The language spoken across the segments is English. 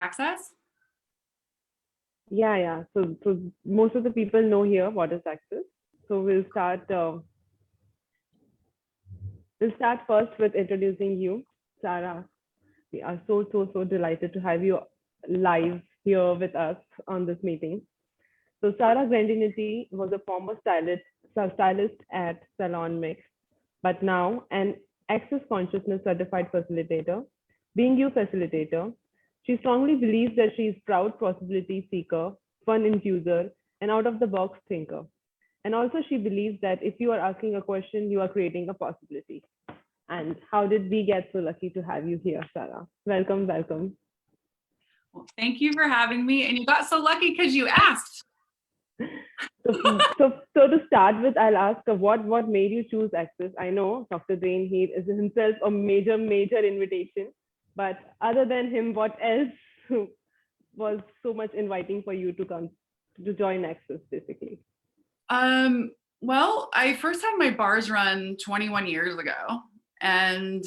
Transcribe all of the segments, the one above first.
access? Yeah. So most of the people know here what is access. So we'll start first with introducing you, Sarah. We are so delighted to have you live here with us on this meeting. So Sarah Grandinetti was a former stylist at Salon Mix, but now an Access Consciousness certified facilitator. Being you facilitator, she strongly believes that she is proud possibility seeker, fun infuser, and out of the box thinker. And also she believes that if you are asking a question, you are creating a possibility. And how did we get so lucky to have you here, Sarah? Welcome. Well, thank you for having me. And you got so lucky because you asked. So to start with, I'll ask what made you choose Access? I know Dr. Dane Heath is himself a major invitation, but other than him, what else was so much inviting for you to come to join Access, basically? Well, I first had my bars run 21 years ago, and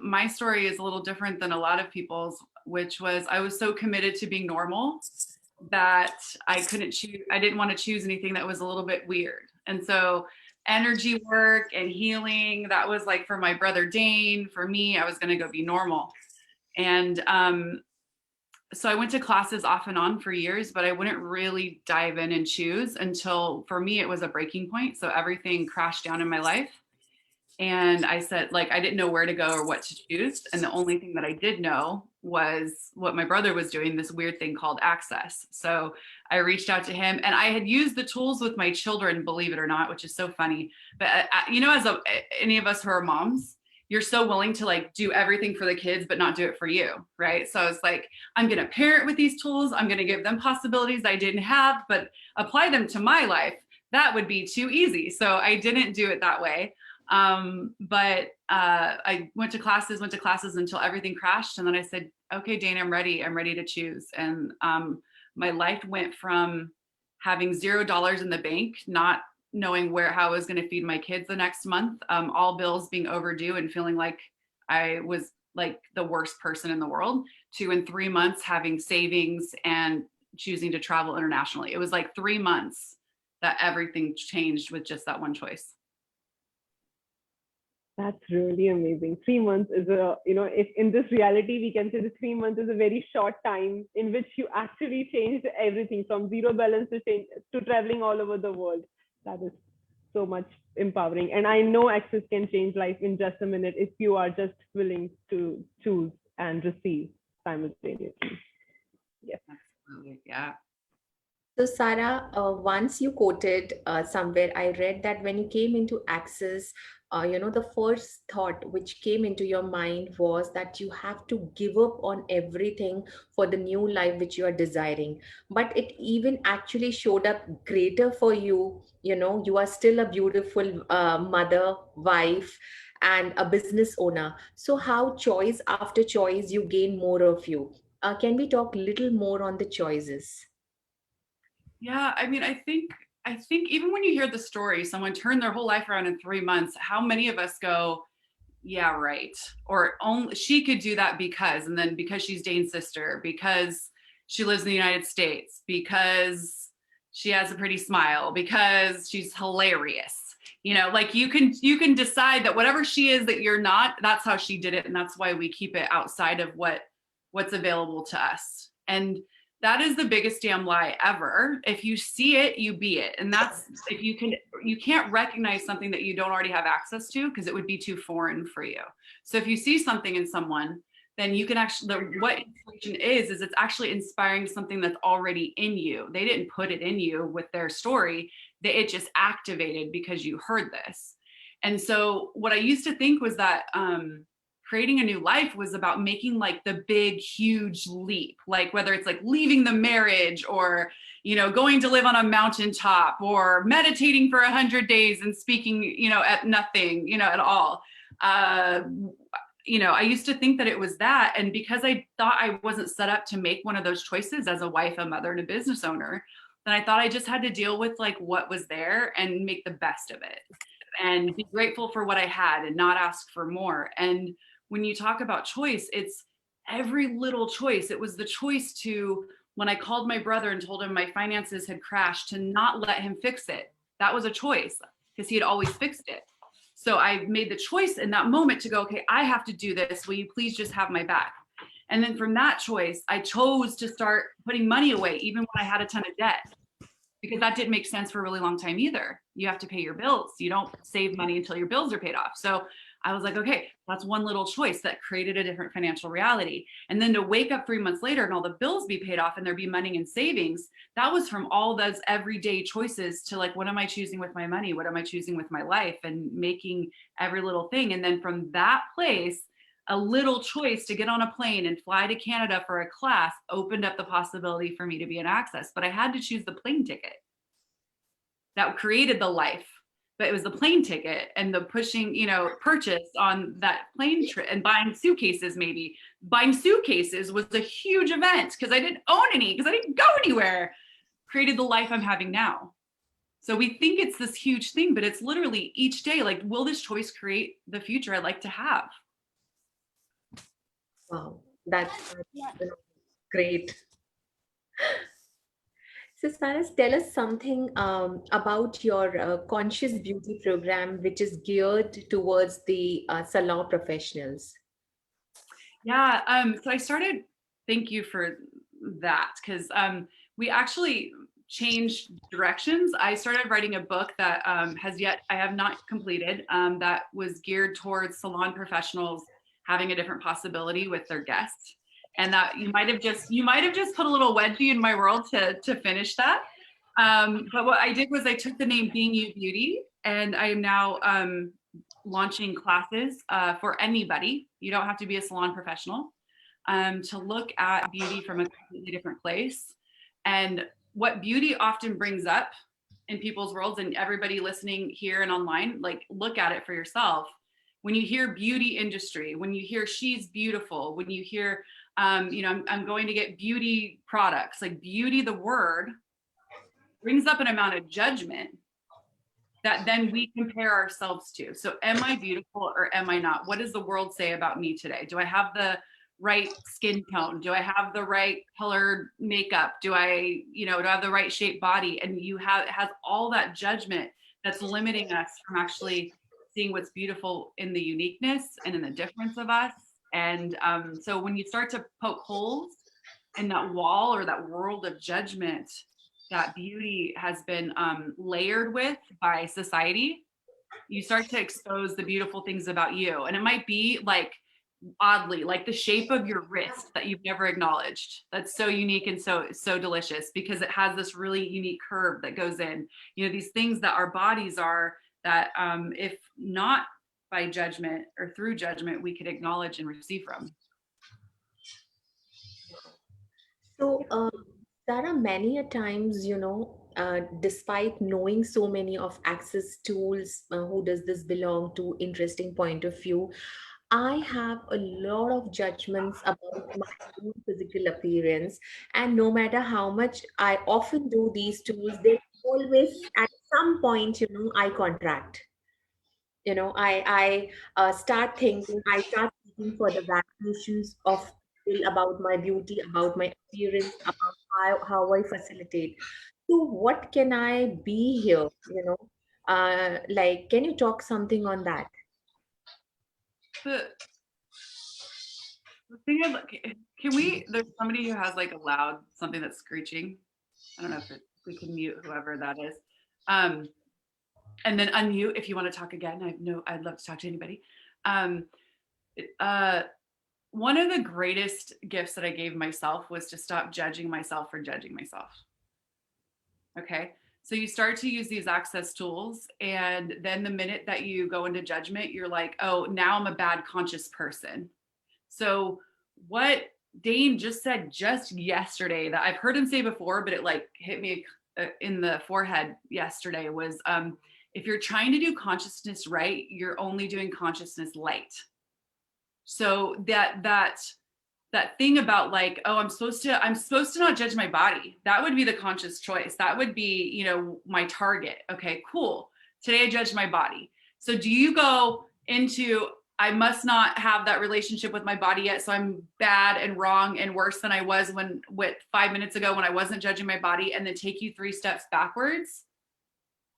my story is a little different than a lot of people's, which was I was so committed to being normal that I didn't want to choose anything that was a little bit weird. And so energy work and healing, that was like for my brother Dane. For me, I was going to go be normal. And so I went to classes off and on for years, but I wouldn't really dive in and choose until, for me, it was a breaking point. So everything crashed down in my life. And I said, like, I didn't know where to go or what to choose. And the only thing that I did know was what my brother was doing, this weird thing called Access. So I reached out to him, and I had used the tools with my children, believe it or not, which is so funny. But, as any of us who are moms, you're so willing to like do everything for the kids, but not do it for you, right? So it's like, I'm going to parent with these tools. I'm going to give them possibilities I didn't have, but apply them to my life. That would be too easy. So I didn't do it that way. But I went to classes until everything crashed. And then I said, okay, Dana, I'm ready to choose. And my life went from having $0 in the bank, not knowing how I was going to feed my kids the next month, all bills being overdue and feeling like I was like the worst person in the world, to in 3 months having savings and choosing to travel internationally. It was like 3 months that everything changed with just that one choice. That's really amazing. 3 months is if in this reality, we can say the 3 months is a very short time in which you actually changed everything from zero balance to traveling all over the world. That is so much empowering. And I know Access can change life in just a minute if you are just willing to choose and receive simultaneously. Yes, absolutely. Yeah. So Sarah, once you quoted somewhere, I read that when you came into Access, the first thought which came into your mind was that you have to give up on everything for the new life which you are desiring. But it even actually showed up greater for you. You are still a beautiful mother, wife, and a business owner. So how choice after choice you gain more of you? Can we talk little more on the choices? Yeah, I mean, I think even when you hear the story, someone turned their whole life around in 3 months, how many of us go, yeah, right. Or only she could do that because, and then because she's Dane's sister, because she lives in the United States, because she has a pretty smile, because she's hilarious. Like you can decide that whatever she is that you're not, that's how she did it. And that's why we keep it outside of what's available to us. And that is the biggest damn lie ever. If you see it, you be it. And that's, if you can't recognize something that you don't already have access to, because it would be too foreign for you. So if you see something in someone, then you can actually, what inspiration is it's actually inspiring something that's already in you. They didn't put it in you with their story. It just activated because you heard this. And so what I used to think was that, creating a new life was about making like the big, huge leap, like whether it's like leaving the marriage or, going to live on a mountaintop or meditating for 100 days and speaking, at nothing, at all. I used to think that it was that. And because I thought I wasn't set up to make one of those choices as a wife, a mother, and a business owner, then I thought I just had to deal with like what was there and make the best of it and be grateful for what I had and not ask for more. And when you talk about choice, it's every little choice. It was the choice to, when I called my brother and told him my finances had crashed, to not let him fix it. That was a choice because he had always fixed it. So I made the choice in that moment to go, okay, I have to do this. Will you please just have my back? And then from that choice, I chose to start putting money away, even when I had a ton of debt, because that didn't make sense for a really long time either. You have to pay your bills. You don't save money until your bills are paid off. So I was like, okay, that's one little choice that created a different financial reality. And then to wake up 3 months later and all the bills be paid off and there be money in savings, that was from all those everyday choices to like, what am I choosing with my money? What am I choosing with my life? And making every little thing. And then from that place, a little choice to get on a plane and fly to Canada for a class opened up the possibility for me to be in Access. But I had to choose the plane ticket. That created the life. But it was the plane ticket and the pushing, purchase on that plane trip and buying suitcases, maybe. Buying suitcases was a huge event because I didn't own any, because I didn't go anywhere. Created the life I'm having now. So we think it's this huge thing, but it's literally each day, like, will this choice create the future I'd like to have? Wow, that's great. So, Saras, tell us something about your conscious beauty program, which is geared towards the salon professionals. Yeah. So I started, thank you for that, because we actually changed directions. I started writing a book that I have not completed, that was geared towards salon professionals having a different possibility with their guests. And that you might have just put a little wedgie in my world to finish that. But what I did was I took the name Being You Beauty, and I am now launching classes for anybody. You don't have to be a salon professional, to look at beauty from a completely different place. And what beauty often brings up in people's worlds, and everybody listening here and online, like, look at it for yourself. When you hear beauty industry, when you hear she's beautiful, when you hear, I'm going to get beauty products, like beauty, the word brings up an amount of judgment that then we compare ourselves to. So am I beautiful or am I not? What does the world say about me today? Do I have the right skin tone? Do I have the right colored makeup? Do I have the right shaped body? And it has all that judgment that's limiting us from actually seeing what's beautiful in the uniqueness and in the difference of us. And so when you start to poke holes in that wall or that world of judgment that beauty has been layered with by society, you start to expose the beautiful things about you. And it might be like, oddly, like the shape of your wrist that you've never acknowledged. That's so unique and so delicious because it has this really unique curve that goes in. These things that our bodies are, that if not by judgment or through judgment, we could acknowledge and receive from. So, Sarah, many a times, despite knowing so many of Access tools, who does this belong to, interesting point of view, I have a lot of judgments about my own physical appearance. And no matter how much I often do these tools, they always, at some point, I contract. I start thinking, I start looking for the validations of people about my beauty, about my appearance, about how I facilitate. So what can I be here? Like, can you talk something on that? The thing is, there's somebody who has like a loud, something that's screeching. I don't know if we can mute whoever that is. And then unmute if you want to talk again. I'd love to talk to anybody. One of the greatest gifts that I gave myself was to stop judging myself for judging myself. Okay. So you start to use these Access tools, and then the minute that you go into judgment, you're like, oh, now I'm a bad conscious person. So what Dane just said just yesterday, that I've heard him say before, but it like hit me in the forehead yesterday, was if you're trying to do consciousness right, you're only doing consciousness light. So that thing about like, oh, I'm supposed to not judge my body. That would be the conscious choice. That would be, my target. Okay, cool. Today I judged my body. So do you go into I must not have that relationship with my body yet. So I'm bad and wrong and worse than I was with 5 minutes ago when I wasn't judging my body, and then take you 3 steps backwards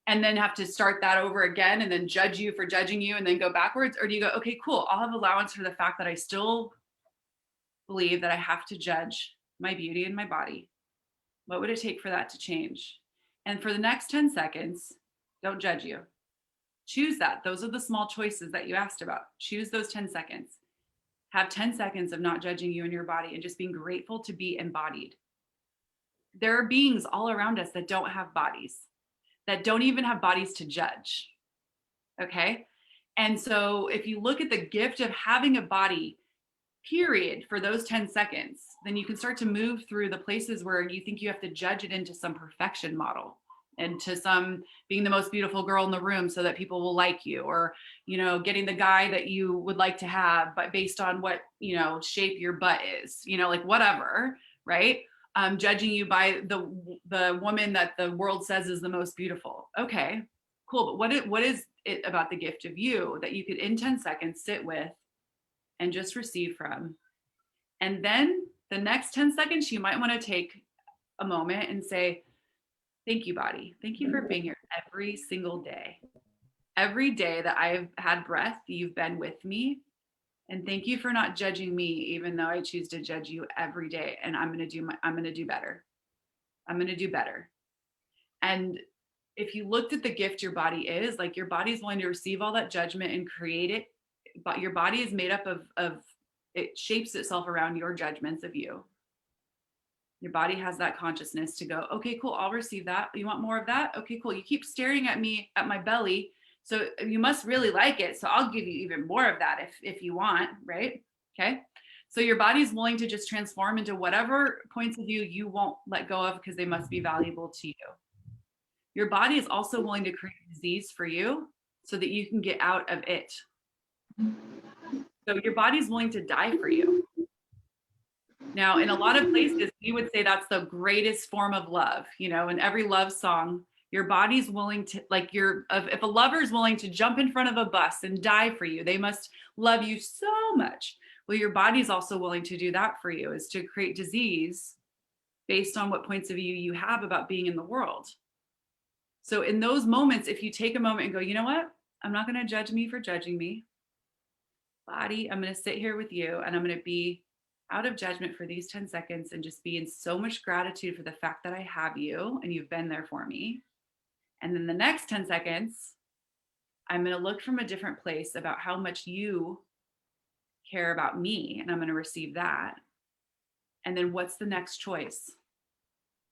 and then have to start that over again and then judge you for judging you and then go backwards? Or do you go, okay, cool, I'll have allowance for the fact that I still believe that I have to judge my beauty and my body. What would it take for that to change? And for the next 10 seconds, don't judge you. Choose that. Those are the small choices that you asked about. Choose those 10 seconds. Have 10 seconds of not judging you and your body and just being grateful to be embodied. There are beings all around us that don't have bodies, that don't even have bodies to judge. Okay? And so if you look at the gift of having a body, period, for those 10 seconds, then you can start to move through the places where you think you have to judge it into some perfection model, and to some being the most beautiful girl in the room so that people will like you, or, you know, getting the guy that you would like to have, but based on what, you know, shape your butt is, you know, like whatever, right? Judging you by the woman that the world says is the most beautiful. Okay, cool. But what is it about the gift of you that you could in 10 seconds sit with and just receive from? And then the next 10 seconds, you might want to take a moment and say, thank you, body. Thank you for being here every single day. Every day that I've had breath, you've been with me. And thank you for not judging me, even though I choose to judge you every day. And I'm going to do better. I'm going to do better. And if you looked at the gift your body is, like, your body is willing to receive all that judgment and create it. But your body is made up of it shapes itself around your judgments of you. Your body has that consciousness to go, okay, cool, I'll receive that. You want more of that? Okay, cool. You keep staring at me, at my belly, so you must really like it. So I'll give you even more of that if you want, right? Okay. So your body's willing to just transform into whatever points of view you won't let go of because they must be valuable to you. Your body is also willing to create disease for you so that you can get out of it. So your body's willing to die for you. Now, in a lot of places, we would say that's the greatest form of love. You know, in every love song, your body's willing to, like, if a lover is willing to jump in front of a bus and die for you, they must love you so much. Well, your body's also willing to do that for you, is to create disease based on what points of view you have about being in the world. So in those moments, if you take a moment and go, you know what? I'm not going to judge me for judging me. Body, I'm going to sit here with you and I'm going to be out of judgment for these 10 seconds and just be in so much gratitude for the fact that I have you and you've been there for me. And then the next 10 seconds, I'm going to look from a different place about how much you care about me, and I'm going to receive that. And then what's the next choice?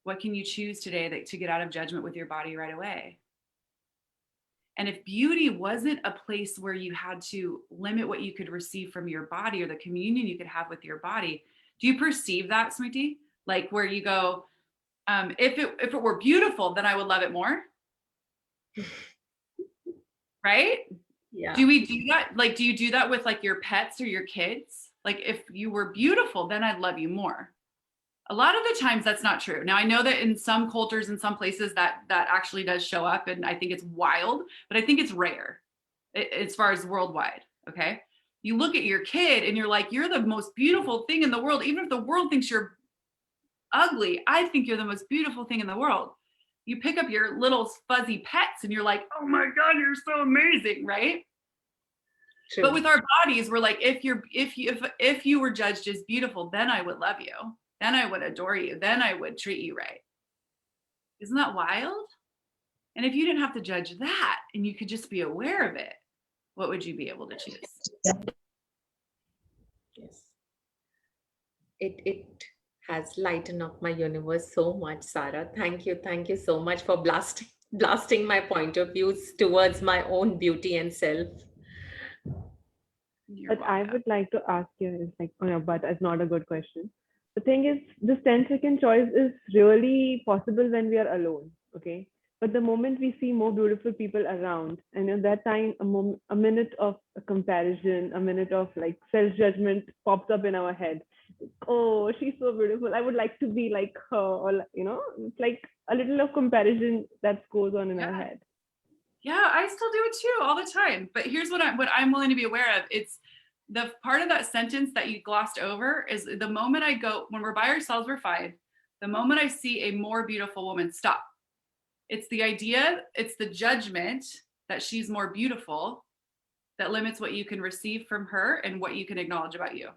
What can you choose today to get out of judgment with your body right away? And if beauty wasn't a place where you had to limit what you could receive from your body or the communion you could have with your body, do you perceive that, Smriti? Like, where you go, if it were beautiful, then I would love it more. Right? Yeah. Do we do that? Like, do you do that with, like, your pets or your kids? Like, if you were beautiful, then I'd love you more. A lot of the times that's not true. Now, I know that in some cultures, in some places, that actually does show up, and I think it's wild, but I think it's rare as far as worldwide. Okay. You look at your kid and you're like, you're the most beautiful thing in the world. Even if the world thinks you're ugly, I think you're the most beautiful thing in the world. You pick up your little fuzzy pets and you're like, oh my God, you're so amazing, right? True. But with our bodies, we're like, if you were judged as beautiful, then I would love you. Then I would adore you. Then I would treat you right. Isn't that wild? And if you didn't have to judge that and you could just be aware of it, what would you be able to choose? Yes. It has lightened up my universe so much, Sarah. Thank you. Thank you so much for blasting my point of views towards my own beauty and self. But I would like to ask you, it's like, oh no, but it's not a good question. The thing is, this 10-second choice is really possible when we are alone, okay? But the moment we see more beautiful people around, and at that time, a minute of a comparison, a minute of, like, self-judgment pops up in our head. Oh, she's so beautiful. I would like to be like her, or, you know, it's like a little of comparison that goes on in our head. Yeah, I still do it too all the time. But here's what I'm willing to be aware of. It's the part of that sentence that you glossed over is the moment I go, when we're by ourselves, we're fine. The moment I see a more beautiful woman, stop. It's the idea, it's the judgment that she's more beautiful that limits what you can receive from her and what you can acknowledge about you.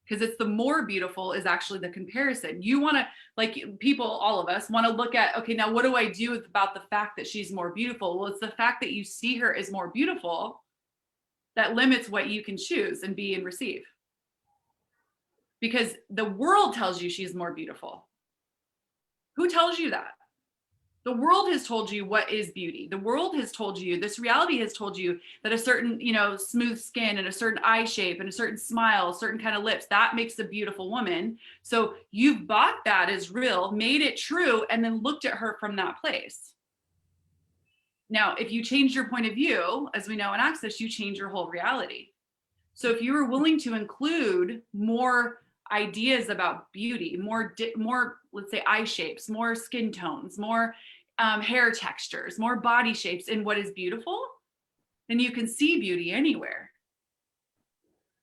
Because it's the more beautiful is actually the comparison. You want to, like people, all of us want to look at, okay, now what do I do about the fact that she's more beautiful? Well, it's the fact that you see her as more beautiful that limits what you can choose and be and receive. Because the world tells you she's more beautiful. Who tells you that? The world has told you what is beauty. The world has told you, this reality has told you that a certain, smooth skin and a certain eye shape and a certain smile, a certain kind of lips, that makes a beautiful woman. So you've bought that as real, made it true, and then looked at her from that place. Now, if you change your point of view, as we know in Access, you change your whole reality. So if you were willing to include more ideas about beauty, more, let's say, eye shapes, more skin tones, more hair textures, more body shapes in what is beautiful, then you can see beauty anywhere.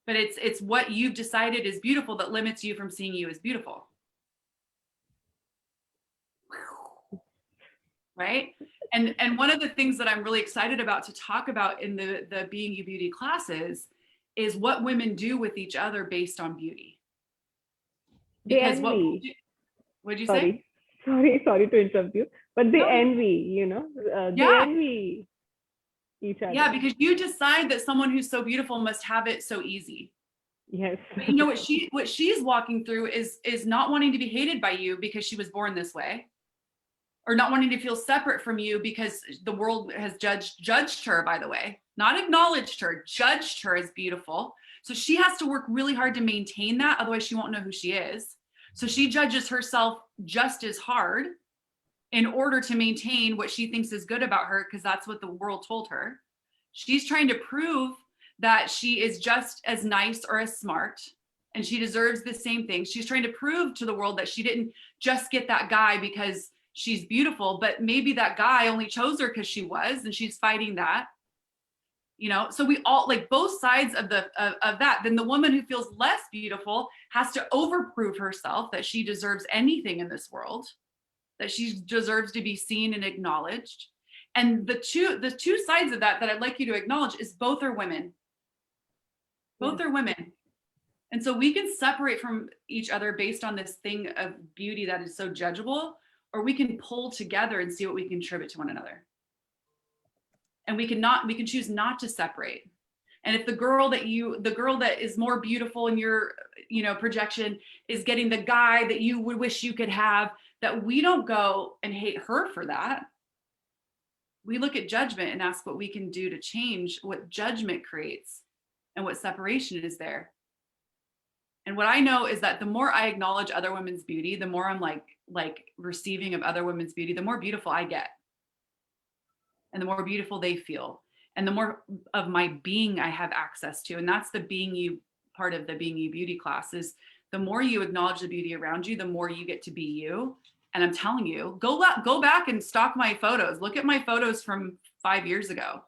But it's what you've decided is beautiful that limits you from seeing you as beautiful. Right? And one of the things that I'm really excited about to talk about in the Being You Beauty classes is what women do with each other based on beauty. Because They envy. What'd you say? Sorry to interrupt you, but they No. envy, they envy each other. Yeah, because you decide that someone who's so beautiful must have it so easy. Yes. But you know what she's walking through is not wanting to be hated by you because she was born this way, or not wanting to feel separate from you because the world has judged her, by the way, not acknowledged her, judged her as beautiful. So she has to work really hard to maintain that, otherwise she won't know who she is. So she judges herself just as hard in order to maintain what she thinks is good about her, because that's what the world told her. She's trying to prove that she is just as nice or as smart and she deserves the same thing. She's trying to prove to the world that she didn't just get that guy because she's beautiful, but maybe that guy only chose her because she was, and she's fighting that. So we all, like, both sides of that. Then the woman who feels less beautiful has to overprove herself that she deserves anything in this world, that she deserves to be seen and acknowledged. And the two sides of that I'd like you to acknowledge is both are women. Both are women. And so we can separate from each other based on this thing of beauty that is so judgeable, or we can pull together and see what we can contribute to one another. And we can choose not to separate. And if the girl that is more beautiful in your, projection is getting the guy that you would wish you could have, that we don't go and hate her for that. We look at judgment and ask what we can do to change what judgment creates and what separation is there. And what I know is that the more I acknowledge other women's beauty, the more I'm like receiving of other women's beauty, the more beautiful I get. And the more beautiful they feel. And the more of my being I have access to. And that's the Being You part of the Being You Beauty class, is the more you acknowledge the beauty around you, the more you get to be you. And I'm telling you, go back and stalk my photos. Look at my photos from 5 years ago.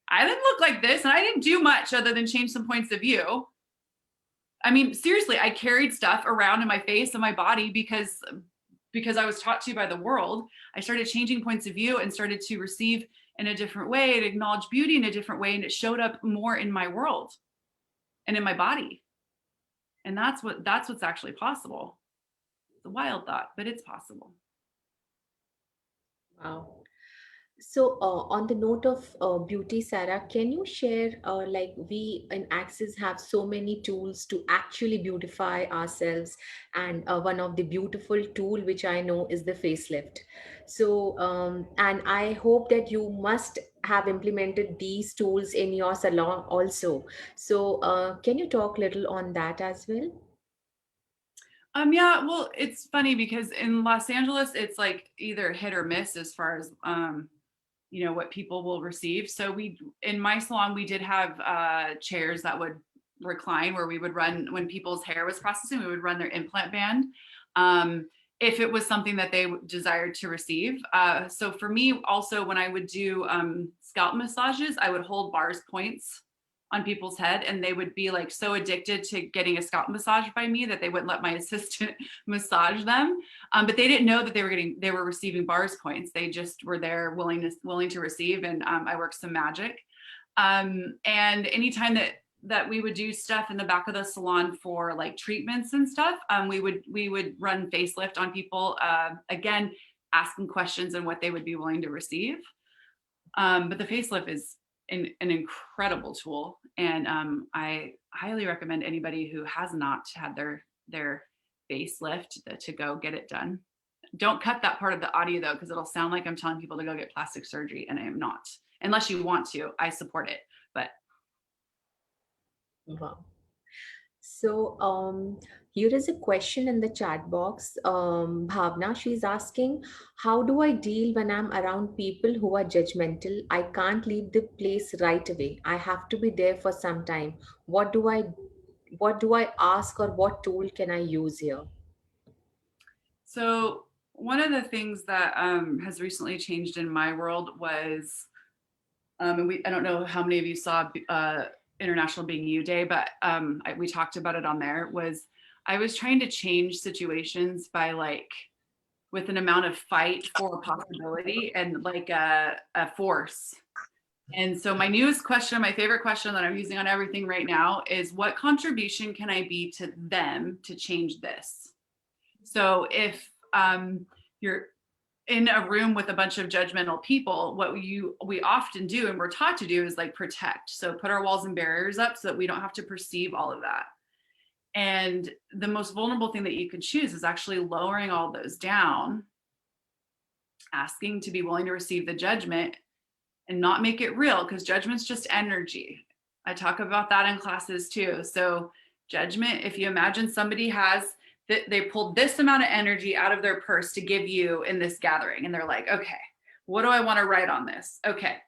I didn't look like this, and I didn't do much other than change some points of view. I mean, seriously, I carried stuff around in my face and my body because I was taught to by the world. I started changing points of view and started to receive in a different way and acknowledge beauty in a different way. And it showed up more in my world and in my body. And that's what's actually possible. It's a wild thought, but it's possible. Wow. So, on the note of beauty, Sarah, can you share, like we in Access have so many tools to actually beautify ourselves, and one of the beautiful tool which I know is the facelift. So, and I hope that you must have implemented these tools in your salon also. So, can you talk little on that as well? Yeah, well, it's funny because in Los Angeles, it's like either hit or miss as far as what people will receive. So in my salon, we did have chairs that would recline, where we would run, when people's hair was processing, we would run their implant band. if it was something that they desired to receive. So for me also, when I would do scalp massages, I would hold bars points on people's head, and they would be like so addicted to getting a scalp massage by me that they wouldn't let my assistant massage them. But they didn't know that they were receiving bars points. They just were there willing to receive, and I worked some magic. And anytime that we would do stuff in the back of the salon for like treatments and stuff, we would run facelift on people, again, asking questions and what they would be willing to receive. But the facelift is an incredible tool, and I highly recommend anybody who has not had their facelift to go get it done. Don't cut that part of the audio though, because it'll sound like I'm telling people to go get plastic surgery, and I am not. Unless you want to, I support it, but. Wow. So here is a question in the chat box. Bhavna, she's asking, how do I deal when I'm around people who are judgmental? I can't leave the place right away. I have to be there for some time. What do I ask, or what tool can I use here? So one of the things that has recently changed in my world was, and I don't know how many of you saw International Being You Day, but we talked about it on there, was I was trying to change situations by like, with an amount of fight for a possibility and like a force. And so my newest question, my favorite question that I'm using on everything right now is, what contribution can I be to them to change this? So if you're in a room with a bunch of judgmental people, what we often do and we're taught to do is like protect. So put our walls and barriers up so that we don't have to perceive all of that. And the most vulnerable thing that you can choose is actually lowering all those down, asking to be willing to receive the judgment and not make it real, because judgment's just energy. I talk about that in classes too. So judgment, if you imagine somebody they pulled this amount of energy out of their purse to give you in this gathering, and they're like, okay, what do I want to write on this? Okay,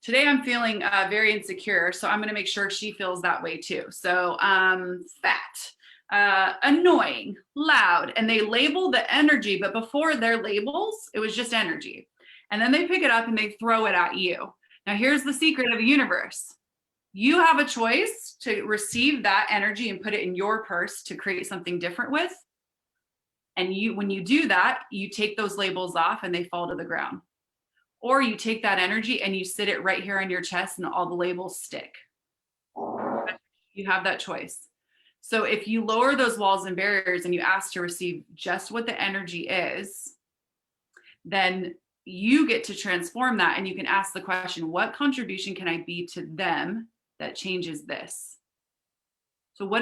today I'm feeling very insecure, so I'm going to make sure she feels that way too. So fat, annoying, loud, and they label the energy, but before their labels, it was just energy. And then they pick it up and they throw it at you. Now here's the secret of the universe. You have a choice to receive that energy and put it in your purse to create something different with. And when you do that, you take those labels off and they fall to the ground. Or you take that energy and you sit it right here on your chest and all the labels stick. You have that choice. So if you lower those walls and barriers and you ask to receive just what the energy is, then you get to transform that, and you can ask the question, what contribution can I be to them that changes this? So what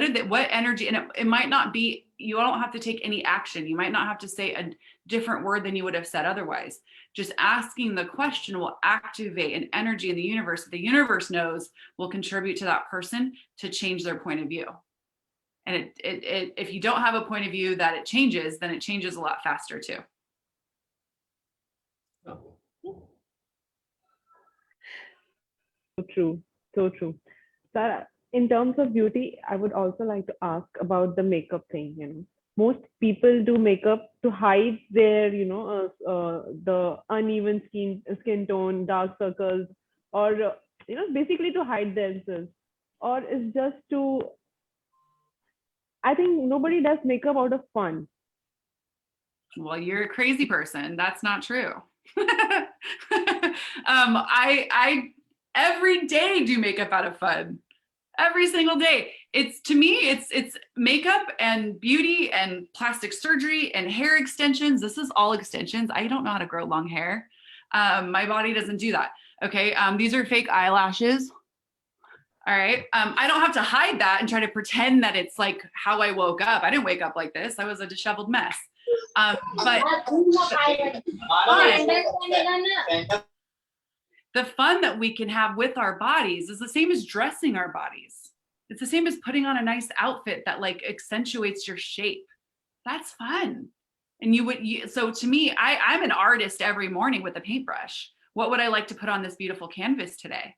energy, and it might not be, you don't have to take any action. You might not have to say a different word than you would have said otherwise. Just asking the question will activate an energy in the universe that the universe knows will contribute to that person to change their point of view. And if you don't have a point of view that it changes, then it changes a lot faster too. So true. So true. Sarah, in terms of beauty, I would also like to ask about the makeup thing. Most people do makeup to hide their, the uneven skin tone, dark circles, or basically to hide themselves, or it's just to. I think nobody does makeup out of fun. Well, you're a crazy person. That's not true. I every day do makeup out of fun. Every single day. To me, it's makeup and beauty and plastic surgery and hair extensions. This is all extensions. I don't know how to grow long hair. My body doesn't do that. Okay. These are fake eyelashes. All right. I don't have to hide that and try to pretend that it's like how I woke up. I didn't wake up like this. I was a disheveled mess. But the fun that we can have with our bodies is the same as dressing our bodies. It's the same as putting on a nice outfit that like accentuates your shape. That's fun. And so to me, I'm an artist every morning with a paintbrush. What would I like to put on this beautiful canvas today?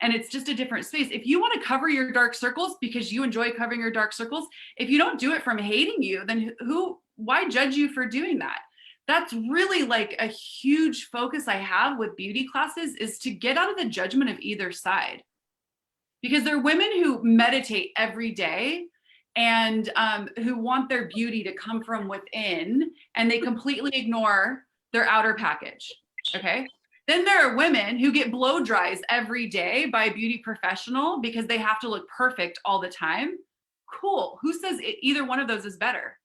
And it's just a different space. If you want to cover your dark circles because you enjoy covering your dark circles, if you don't do it from hating you, then why judge you for doing that? That's really like a huge focus I have with beauty classes, is to get out of the judgment of either side. Because there are women who meditate every day and who want their beauty to come from within, and they completely ignore their outer package. Okay. Then there are women who get blow dries every day by a beauty professional because they have to look perfect all the time. Cool. Who says either one of those is better?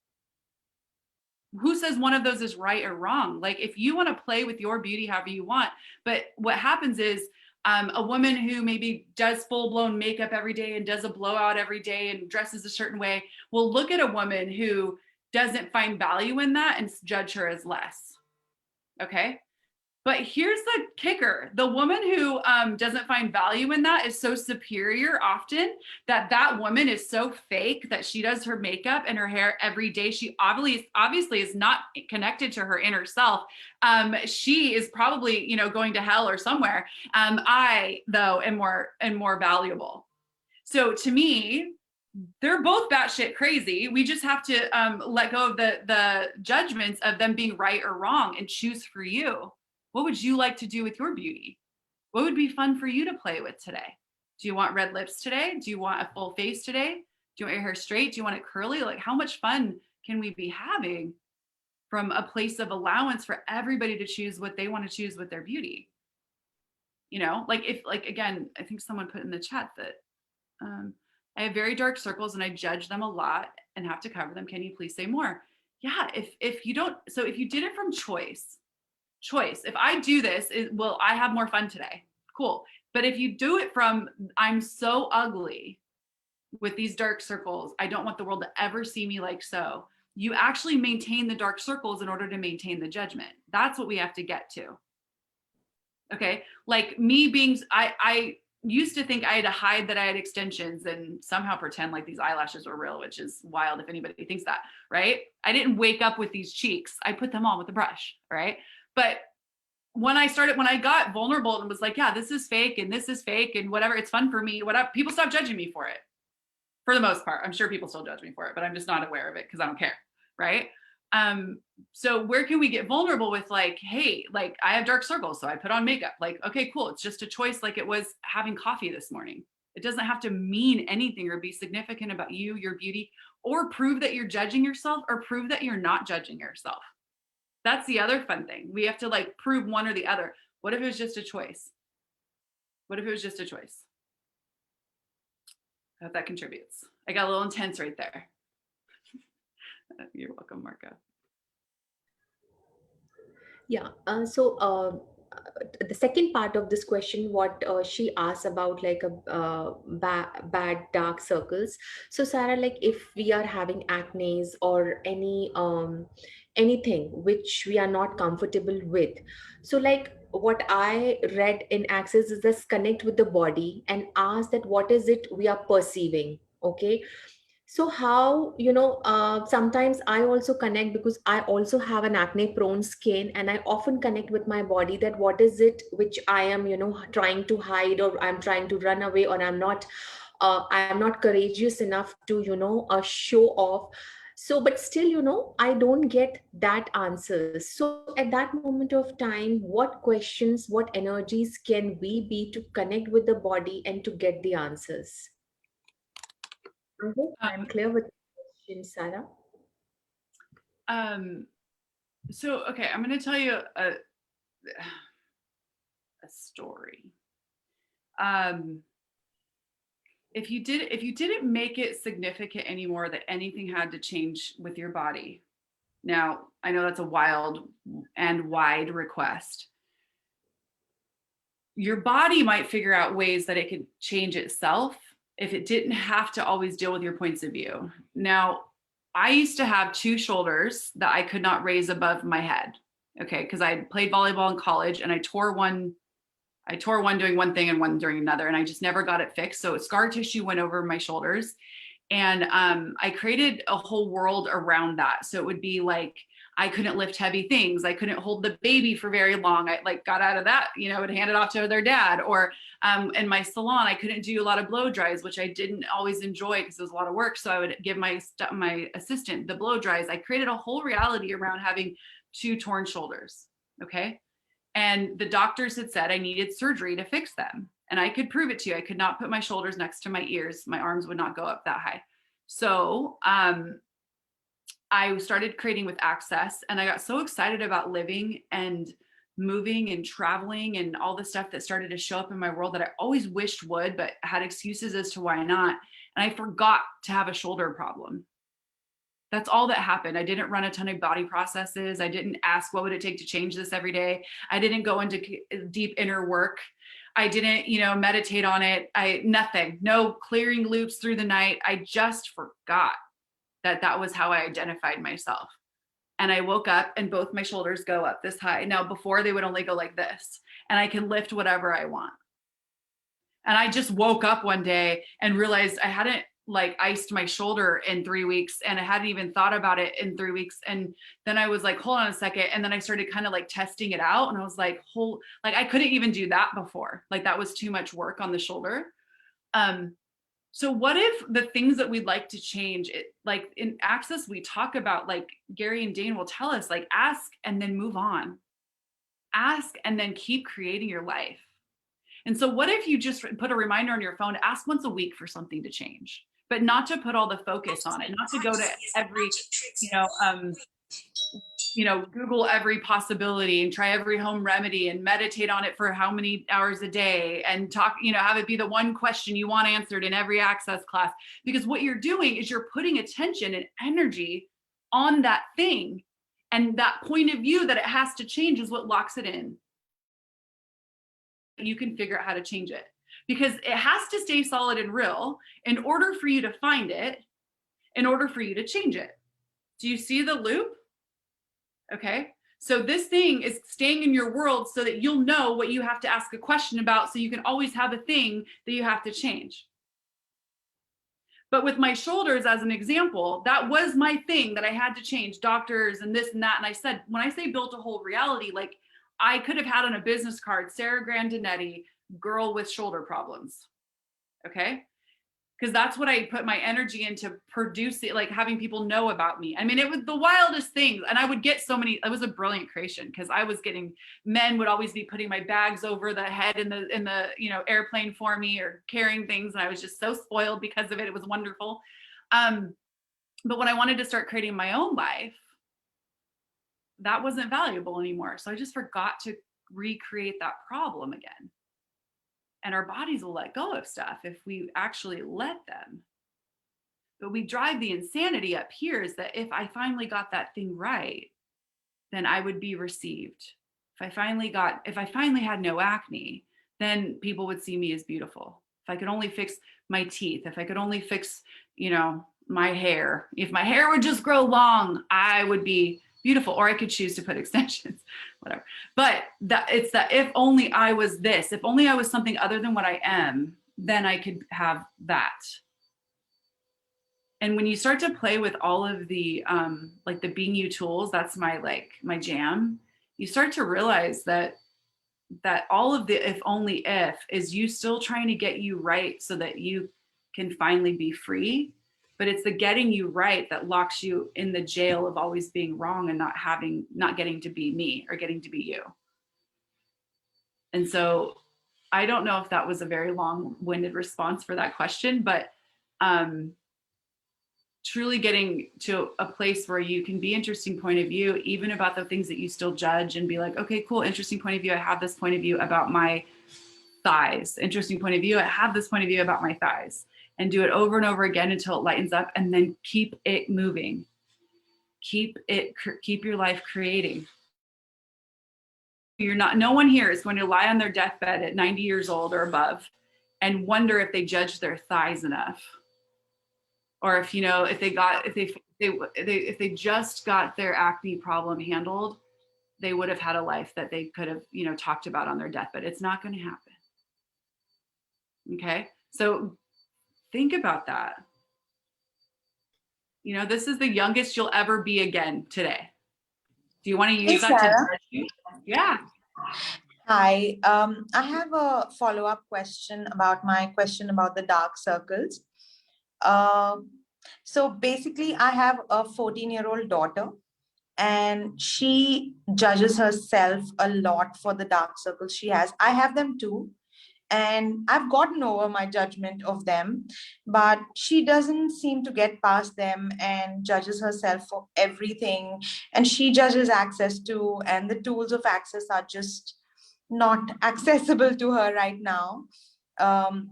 Who says one of those is right or wrong? Like, if you want to play with your beauty however you want, but what happens is a woman who maybe does full-blown makeup every day and does a blowout every day and dresses a certain way will look at a woman who doesn't find value in that and judge her as less. Okay. But here's the kicker. The woman who doesn't find value in that is so superior often that that woman is so fake that she does her makeup and her hair every day. She obviously is not connected to her inner self. She is probably, you know, going to hell or somewhere. I, though, am more valuable. So to me, they're both batshit crazy. We just have to let go of the judgments of them being right or wrong and choose for you. What would you like to do with your beauty? What would be fun for you to play with today? Do you want red lips today? Do you want a full face today? Do you want your hair straight? Do you want it curly? Like, how much fun can we be having from a place of allowance for everybody to choose what they want to choose with their beauty? You know, like, if, like, again, I think someone put in the chat that I have very dark circles and I judge them a lot and have to cover them. Can you please say more? Yeah, if you don't, so if you did it from choice, if I do this, will I have more fun today? Cool. But if you do it from, I'm so ugly with these dark circles, I don't want the world to ever see me like so, you actually maintain the dark circles in order to maintain the judgment. That's what we have to get to. Okay. Like me being, I used to think I had to hide that I had extensions and somehow pretend like these eyelashes were real, which is wild if anybody thinks that, right? I didn't wake up with these cheeks. I put them on with a brush, right? But when I got vulnerable and was like, yeah, this is fake and whatever, it's fun for me, whatever, people stopped judging me for it. For the most part, I'm sure people still judge me for it, but I'm just not aware of it because I don't care, right? So where can we get vulnerable with, like, hey, like, I have dark circles, so I put on makeup. Like, okay, cool. It's just a choice, like it was having coffee this morning. It doesn't have to mean anything or be significant about you, your beauty, or prove that you're judging yourself or prove that you're not judging yourself. That's the other fun thing. We have to, like, prove one or the other. What if it was just a choice? What if it was just a choice? I hope that contributes. I got a little intense right there. You're welcome, Marco. Yeah. The second part of this question, what she asked about, like, a bad dark circles. So Sarah, like, if we are having acne or anything which we are not comfortable with, so, like, what I read in Access is just connect with the body and ask that what is it we are perceiving. Okay. So how, sometimes I also connect because I also have an acne prone skin, and I often connect with my body that what is it which I am, trying to hide, or I'm trying to run away, or I'm not courageous enough to, show off. So, but still, I don't get that answers. So at that moment of time, what questions, what energies can we be to connect with the body and to get the answers? I hope I'm clear with the question, Sarah. So, okay, I'm going to tell you a story. If you didn't make it significant anymore that anything had to change with your body. Now, I know that's a wild and wide request. Your body might figure out ways that it could change itself if it didn't have to always deal with your points of view. Now, I used to have two shoulders that I could not raise above my head. Okay, because I played volleyball in college and I tore one doing one thing and one doing another, and I just never got it fixed. So scar tissue went over my shoulders, and I created a whole world around that. So it would be like I couldn't lift heavy things. I couldn't hold the baby for very long. I like got out of that, you know, would hand it off to their dad. Or in my salon, I couldn't do a lot of blow dries, which I didn't always enjoy because it was a lot of work. So I would give my assistant the blow dries. I created a whole reality around having 2 torn shoulders. Okay. And the doctors had said I needed surgery to fix them. And I could prove it to you. I could not put my shoulders next to my ears. My arms would not go up that high. So I started creating with Access, and I got so excited about living and moving and traveling and all the stuff that started to show up in my world that I always wished would, but had excuses as to why not. And I forgot to have a shoulder problem. That's all that happened. I didn't run a ton of body processes. I didn't ask what would it take to change this every day. I didn't go into deep inner work. I didn't, you know, meditate on it. Nothing, no clearing loops through the night. I just forgot that was how I identified myself. And I woke up and both my shoulders go up this high. Now, before they would only go like this, and I can lift whatever I want. And I just woke up one day and realized I hadn't like iced my shoulder in 3 weeks, and I hadn't even thought about it in 3 weeks. And then I was like, hold on a second. And then I started kind of like testing it out, and I was like, I couldn't even do that before. Like that was too much work on the shoulder. So what if the things that we'd like to change, like in Access, we talk about, like Gary and Dane will tell us, like ask and then move on. Ask and then keep creating your life. And so what if you just put a reminder on your phone to ask once a week for something to change, but not to put all the focus on it, not to go to every, Google every possibility and try every home remedy and meditate on it for how many hours a day and talk, have it be the one question you want answered in every Access class. Because what you're doing is you're putting attention and energy on that thing, and that point of view that it has to change is what locks it in. You can figure out how to change it, because it has to stay solid and real in order for you to find it, in order for you to change it. Do you see the loop? Okay. So this thing is staying in your world so that you'll know what you have to ask a question about, so you can always have a thing that you have to change. But with my shoulders, as an example, that was my thing that I had to change, doctors and this and that. And I said, when I say built a whole reality, like I could have had on a business card, Sarah Grandinetti, girl with shoulder problems. Okay. Because that's what I put my energy into producing, like having people know about me. I mean, it was the wildest thing. And I would get so many, it was a brilliant creation, because I was getting, men would always be putting my bags over the head in the airplane for me, or carrying things. And I was just so spoiled because of it. It was wonderful. But when I wanted to start creating my own life, that wasn't valuable anymore. So I just forgot to recreate that problem again. And our bodies will let go of stuff if we actually let them. But we drive the insanity up here is that if I finally got that thing right, then I would be received. If I finally had no acne, then people would see me as beautiful. If I could only fix my teeth, if I could only fix, my hair, if my hair would just grow long, I would be beautiful. Or I could choose to put extensions, whatever. But it's that if only I was this, if only I was something other than what I am, then I could have that. And when you start to play with all of the like the being you tools, that's my jam. You start to realize that all of the if only if is you still trying to get you right so that you can finally be free. But it's the getting you right that locks you in the jail of always being wrong and not getting to be me or getting to be you. And so I don't know if that was a very long-winded response for that question, but truly getting to a place where you can be interesting point of view, even about the things that you still judge, and be like, okay, cool, interesting point of view. I have this point of view about my thighs. Interesting point of view. I have this point of view about my thighs. And do it over and over again until it lightens up, and then keep it moving. Keep your life creating. No one here is going to lie on their deathbed at 90 years old or above and wonder if they judged their thighs enough. Or if they just got their acne problem handled, they would have had a life that they could have, talked about on their deathbed. It's not going to happen. Okay. So think about that. This is the youngest you'll ever be again today. Do you want to Hey, use that to Sarah. judge you? Yeah. Hi. I have a follow-up question about my question about the dark circles. Uh, so basically, I have a 14-year-old daughter, and she judges herself a lot for the dark circles she has. I have them too, and I've gotten over my judgment of them, but she doesn't seem to get past them and judges herself for everything. And she judges access to, and the tools of access are just not accessible to her right now. Um,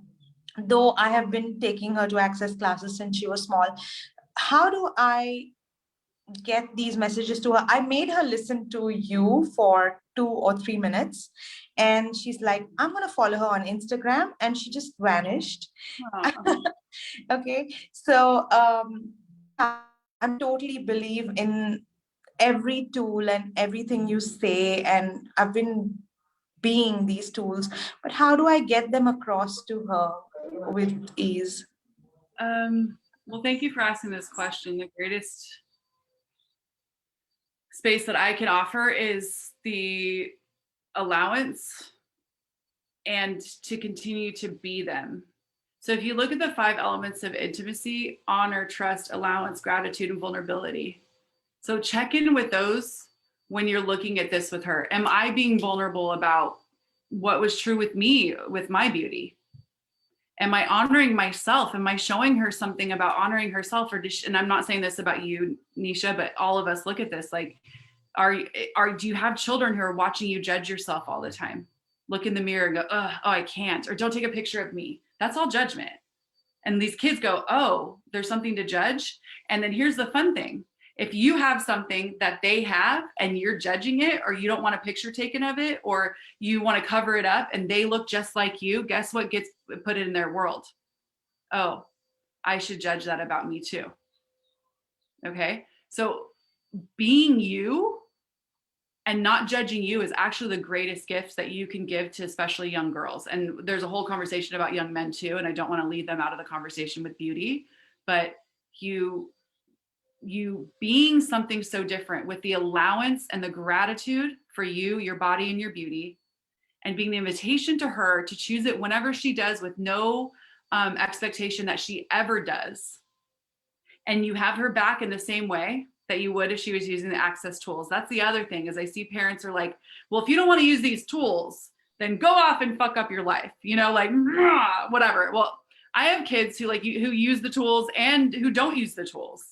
though I have been taking her to access classes since she was small. How do I get these messages to her? I made her listen to you for 2 or 3 minutes, and she's like, I'm going to follow her on Instagram, and she just vanished. Oh. Okay, so I totally believe in every tool and everything you say, and I've been being these tools, but how do I get them across to her with ease? Well, thank you for asking this question. The greatest space that I can offer is the allowance and to continue to be them. So if you look at the 5 elements of intimacy: honor, trust, allowance, gratitude, and vulnerability. So check in with those when you're looking at this with her. Am I being vulnerable about what was true with me, with my beauty? Am I honoring myself? Am I showing her something about honoring herself? Or and I'm not saying this about you, Nisha, but all of us look at this like, do you have children who are watching you judge yourself all the time? Look in the mirror and go, oh, I can't, or don't take a picture of me. That's all judgment. And these kids go, oh, there's something to judge. And then here's the fun thing. If you have something that they have and you're judging it, or you don't want a picture taken of it, or you want to cover it up and they look just like you, guess what gets put in their world? Oh, I should judge that about me too. Okay. So being you and not judging you is actually the greatest gift that you can give to especially young girls. And there's a whole conversation about young men too, and I don't want to leave them out of the conversation with beauty, but you being something so different with the allowance and the gratitude for you, your body, and your beauty, and being the invitation to her to choose it whenever she does, with no expectation that she ever does. And you have her back in the same way that you would if she was using the access tools. That's the other thing, is I see parents are like, well, if you don't want to use these tools, then go off and fuck up your life, like whatever. Well, I have kids who who use the tools and who don't use the tools.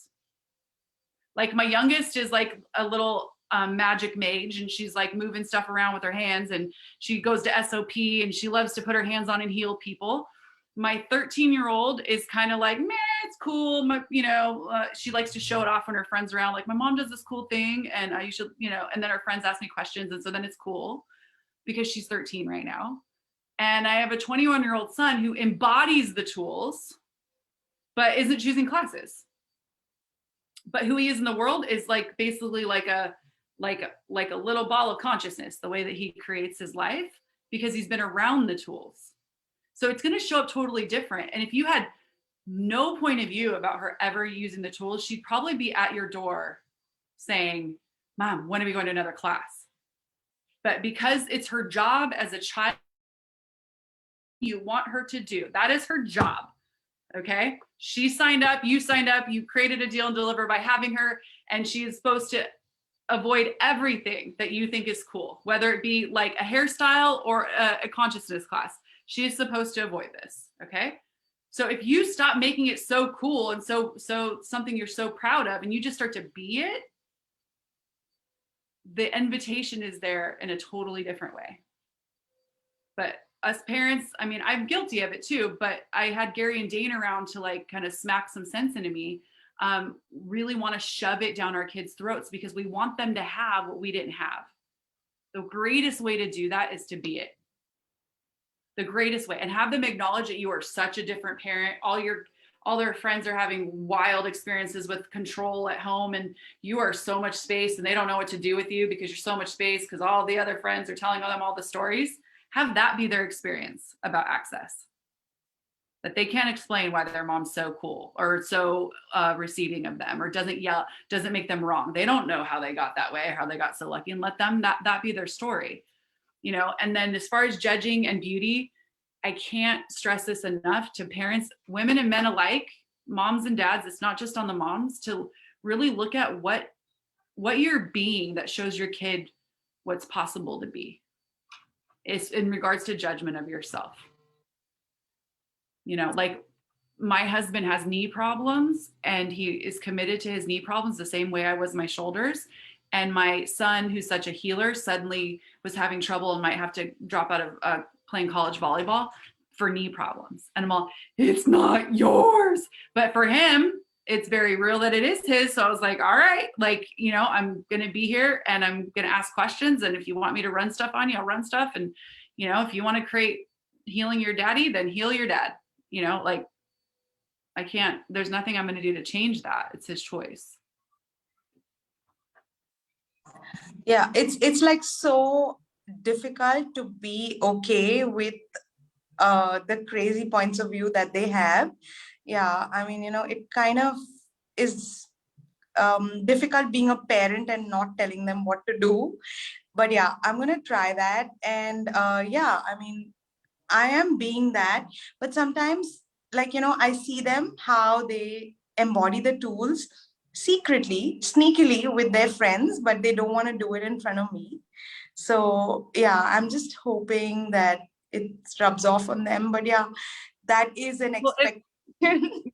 Like my youngest is like a little magic mage, and she's like moving stuff around with her hands, and she goes to SOP and she loves to put her hands on and heal people. My 13-year-old is kind of like, man, it's cool. She likes to show it off when her friends are around. Like, my mom does this cool thing, and you should, and then her friends ask me questions. And so then it's cool because she's 13 right now. And I have a 21-year-old son who embodies the tools, but isn't choosing classes. But who he is in the world is like basically like a little ball of consciousness, the way that he creates his life, because he's been around the tools. So it's going to show up totally different. And if you had no point of view about her ever using the tools, she'd probably be at your door saying, Mom, when are we going to another class? But because it's her job as a child, you want her to do, that is her job. Okay. She signed up, you created a deal and deliver by having her, and she is supposed to avoid everything that you think is cool, whether it be like a hairstyle or a consciousness class. She is supposed to avoid this. Okay. So if you stop making it so cool and so something you're so proud of, and you just start to be it, the invitation is there in a totally different way. But us parents, I mean, I'm guilty of it too, but I had Gary and Dane around to like kind of smack some sense into me. Really want to shove it down our kids' throats because we want them to have what we didn't have. The greatest way to do that is to be it. The greatest way, and have them acknowledge that you are such a different parent. All their friends are having wild experiences with control at home, and you are so much space, and they don't know what to do with you because you're so much space because all the other friends are telling them all the stories. Have that be their experience about access. that they can't explain why their mom's so cool or so receiving of them, or doesn't yell, doesn't make them wrong. They don't know how they got that way or how they got so lucky, and let them that be their story, you know. And then as far as judging and beauty, I can't stress this enough to parents, women and men alike, moms and dads. It's not just on the moms to really look at what you're being that shows your kid what's possible to be. It's in regards to judgment of yourself. You know, like my husband has knee problems and he is committed to his knee problems the same way I was my shoulders. And my son, who's such a healer, suddenly was having trouble and might have to drop out of playing college volleyball for knee problems. And I'm all, it's not yours. But for him, it's very real that it is his. So I was like, all right, like, you know, I'm going to be here and I'm going to ask questions. And if you want me to run stuff on you, I'll run stuff. And, you know, if you want to create healing your daddy, then heal your dad. You know, like I can't, there's nothing I'm going to do to change that. It's his choice. Yeah, it's like so difficult to be okay with the crazy points of view that they have. Yeah, I mean, you know, it kind of is difficult being a parent and not telling them what to do. But yeah, I'm gonna try that. And yeah, I mean, I am being that, but sometimes, like, you know, I see them how they embody the tools secretly, sneakily with their friends, but they don't want to do it in front of me. So yeah, I'm just hoping that it rubs off on them. But yeah, that is an Well, expectation.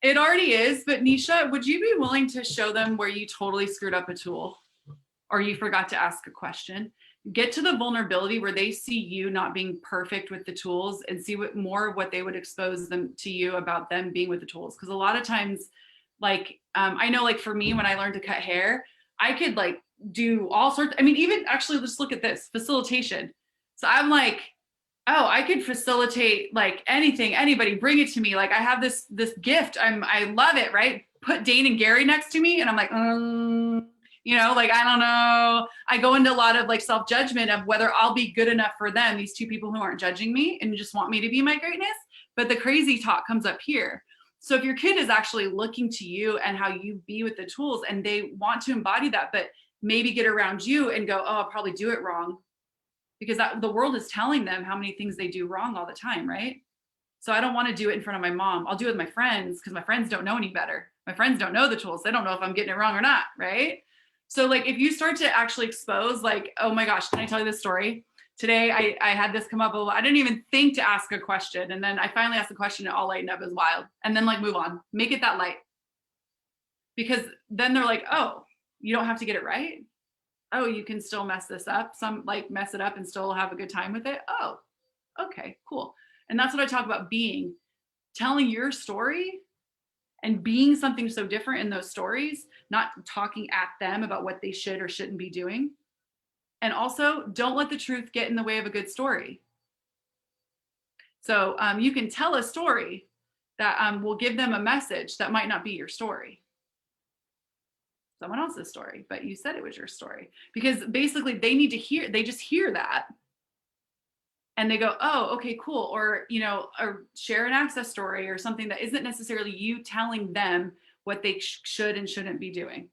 it already is, but Nisha, would you be willing to show them where you totally screwed up a tool or you forgot to ask a question? Get to the vulnerability where they see you not being perfect with the tools and see what more of what they would expose them to you about them being with the tools. Because a lot of times, like, I know, like for me, when I learned to cut hair, I could like do all sorts. I mean, even actually, let's look at this facilitation. So I'm like, oh, I could facilitate like anything, anybody, bring it to me. Like I have this gift. I love it, right? Put Dane and Gary next to me and I'm like, you know, like I don't know. I go into a lot of like self-judgment of whether I'll be good enough for them, these two people who aren't judging me and just want me to be my greatness. But the crazy talk comes up here. So if your kid is actually looking to you and how you be with the tools and they want to embody that, but maybe get around you and go, oh, I'll probably do it wrong. Because the world is telling them how many things they do wrong all the time, right? So I don't want to do it in front of my mom. I'll do it with my friends because my friends don't know any better. My friends don't know the tools. They don't know if I'm getting it wrong or not, right? So like if you start to actually expose like, oh my gosh, can I tell you this story? Today I had this come up. I didn't even think to ask a question. And then I finally asked the question and it all lightened up as wild. And then like move on, make it that light. Because then they're like, oh, you don't have to get it right. Oh, you can still mess this up, mess it up and still have a good time with it. Oh, okay, cool. And that's what I talk about, being, telling your story and being something so different in those stories, not talking at them about what they should or shouldn't be doing. And also don't let the truth get in the way of a good story. So you can tell a story that will give them a message that might not be your story. Someone else's story, but you said it was your story, because basically they just hear that and they go, oh, okay, cool. Or, you know, or share an access story or something that isn't necessarily you telling them what they should and shouldn't be doing.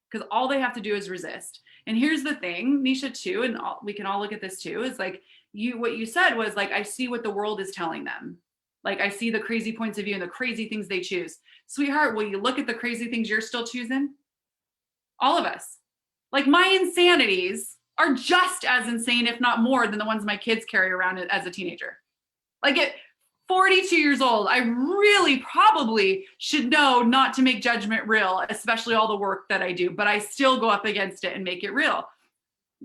Because all they have to do is resist. And here's the thing, Nisha too, and we can all look at this too, is like what you said was like, I see what the world is telling them. Like I see the crazy points of view and the crazy things they choose. Sweetheart, will you look at the crazy things you're still choosing? All of us. Like my insanities are just as insane, if not more, than the ones my kids carry around as a teenager. Like at 42 years old, I really probably should know not to make judgment real, especially all the work that I do, but I still go up against it and make it real.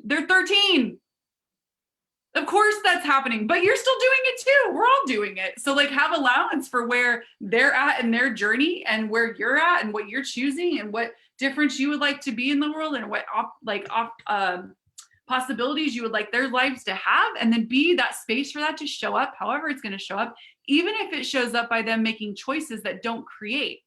They're 13. Of course that's happening, but you're still doing it too. We're all doing it. So like have allowance for where they're at in their journey and where you're at and what you're choosing and what difference you would like to be in the world and what possibilities you would like their lives to have, and then be that space for that to show up however it's going to show up, even if it shows up by them making choices that don't create.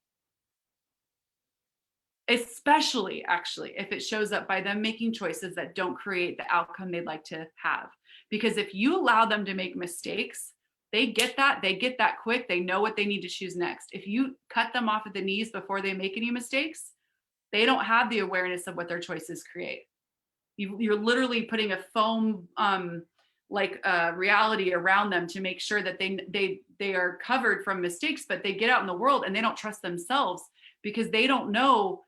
Especially actually if it shows up by them making choices that don't create the outcome they'd like to have. Because if you allow them to make mistakes, They get that quick. They know what they need to choose next. If you cut them off at the knees before they make any mistakes, they don't have the awareness of what their choices create. You're literally putting a foam reality around them to make sure that they are covered from mistakes, but they get out in the world and they don't trust themselves because they don't know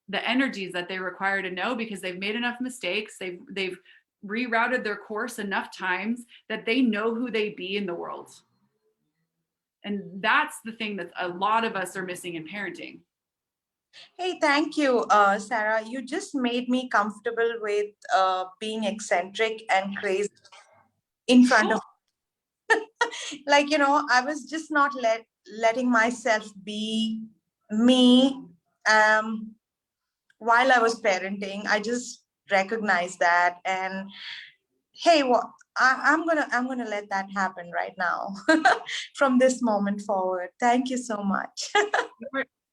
the energies that they require to know, because they've made enough mistakes. They've rerouted their course enough times that they know who they be in the world. And that's the thing that a lot of us are missing in parenting. Hey, thank you, Sarah. You just made me comfortable with being eccentric and crazy in front of, like, I was just not letting myself be me while I was parenting. I just recognized that, and hey, I'm gonna let that happen right now from this moment forward. Thank you so much.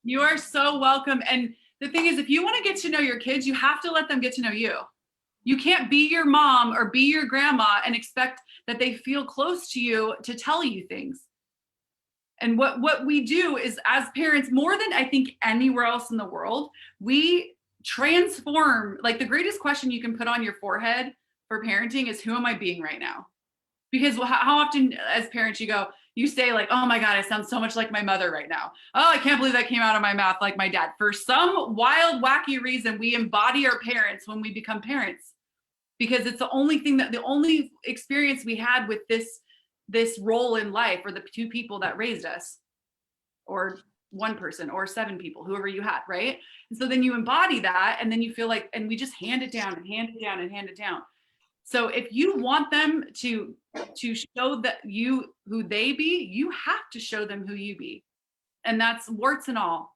You are so welcome. And the thing is, if you want to get to know your kids, you have to let them get to know you. You can't be your mom or be your grandma and expect that they feel close to you to tell you things. And what we do is, as parents, more than I think anywhere else in the world, we transform. Like, the greatest question you can put on your forehead for parenting is, who am I being right now? Because how often as parents you say like, oh my God, I sound so much like my mother right now. Oh, I can't believe that came out of my mouth like my dad. For some wild, wacky reason, we embody our parents when we become parents, because it's the only experience we had with this role in life, or the two people that raised us, or one person or 7 people, whoever you had, right? And so then you embody that, and then you feel like, and we just hand it down and hand it down and hand it down. So if you want them to show that you who they be, you have to show them who you be. And that's warts and all.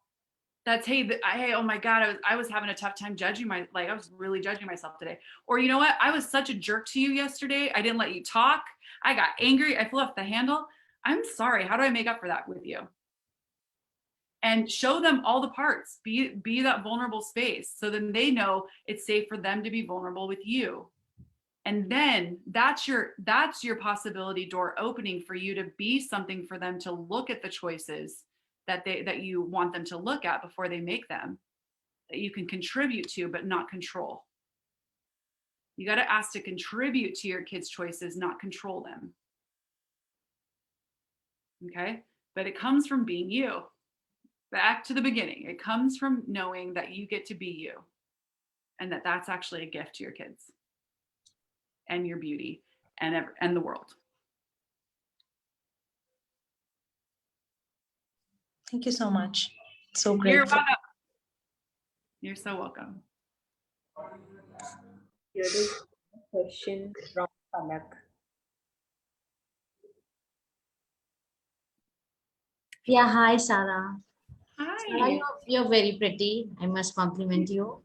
That's, hey, oh my God, I was having a tough time I was really judging myself today. Or, you know what? I was such a jerk to you yesterday. I didn't let you talk. I got angry. I flew off the handle. I'm sorry. How do I make up for that with you? And show them all the parts. Be that vulnerable space. So then they know it's safe for them to be vulnerable with you. And then that's your possibility door opening for you to be something for them, to look at the choices that you want them to look at before they make them, that you can contribute to, but not control. You got to ask to contribute to your kids' choices, not control them. Okay? But it comes from being you. Back to the beginning. It comes from knowing that you get to be you, and that's actually a gift to your kids and your beauty and the world. Thank you so much. So great. You're welcome. You're so welcome. Here is a question from Palak. Yeah, hi, Sarah. Hi. Sarah, you're very pretty. I must compliment you.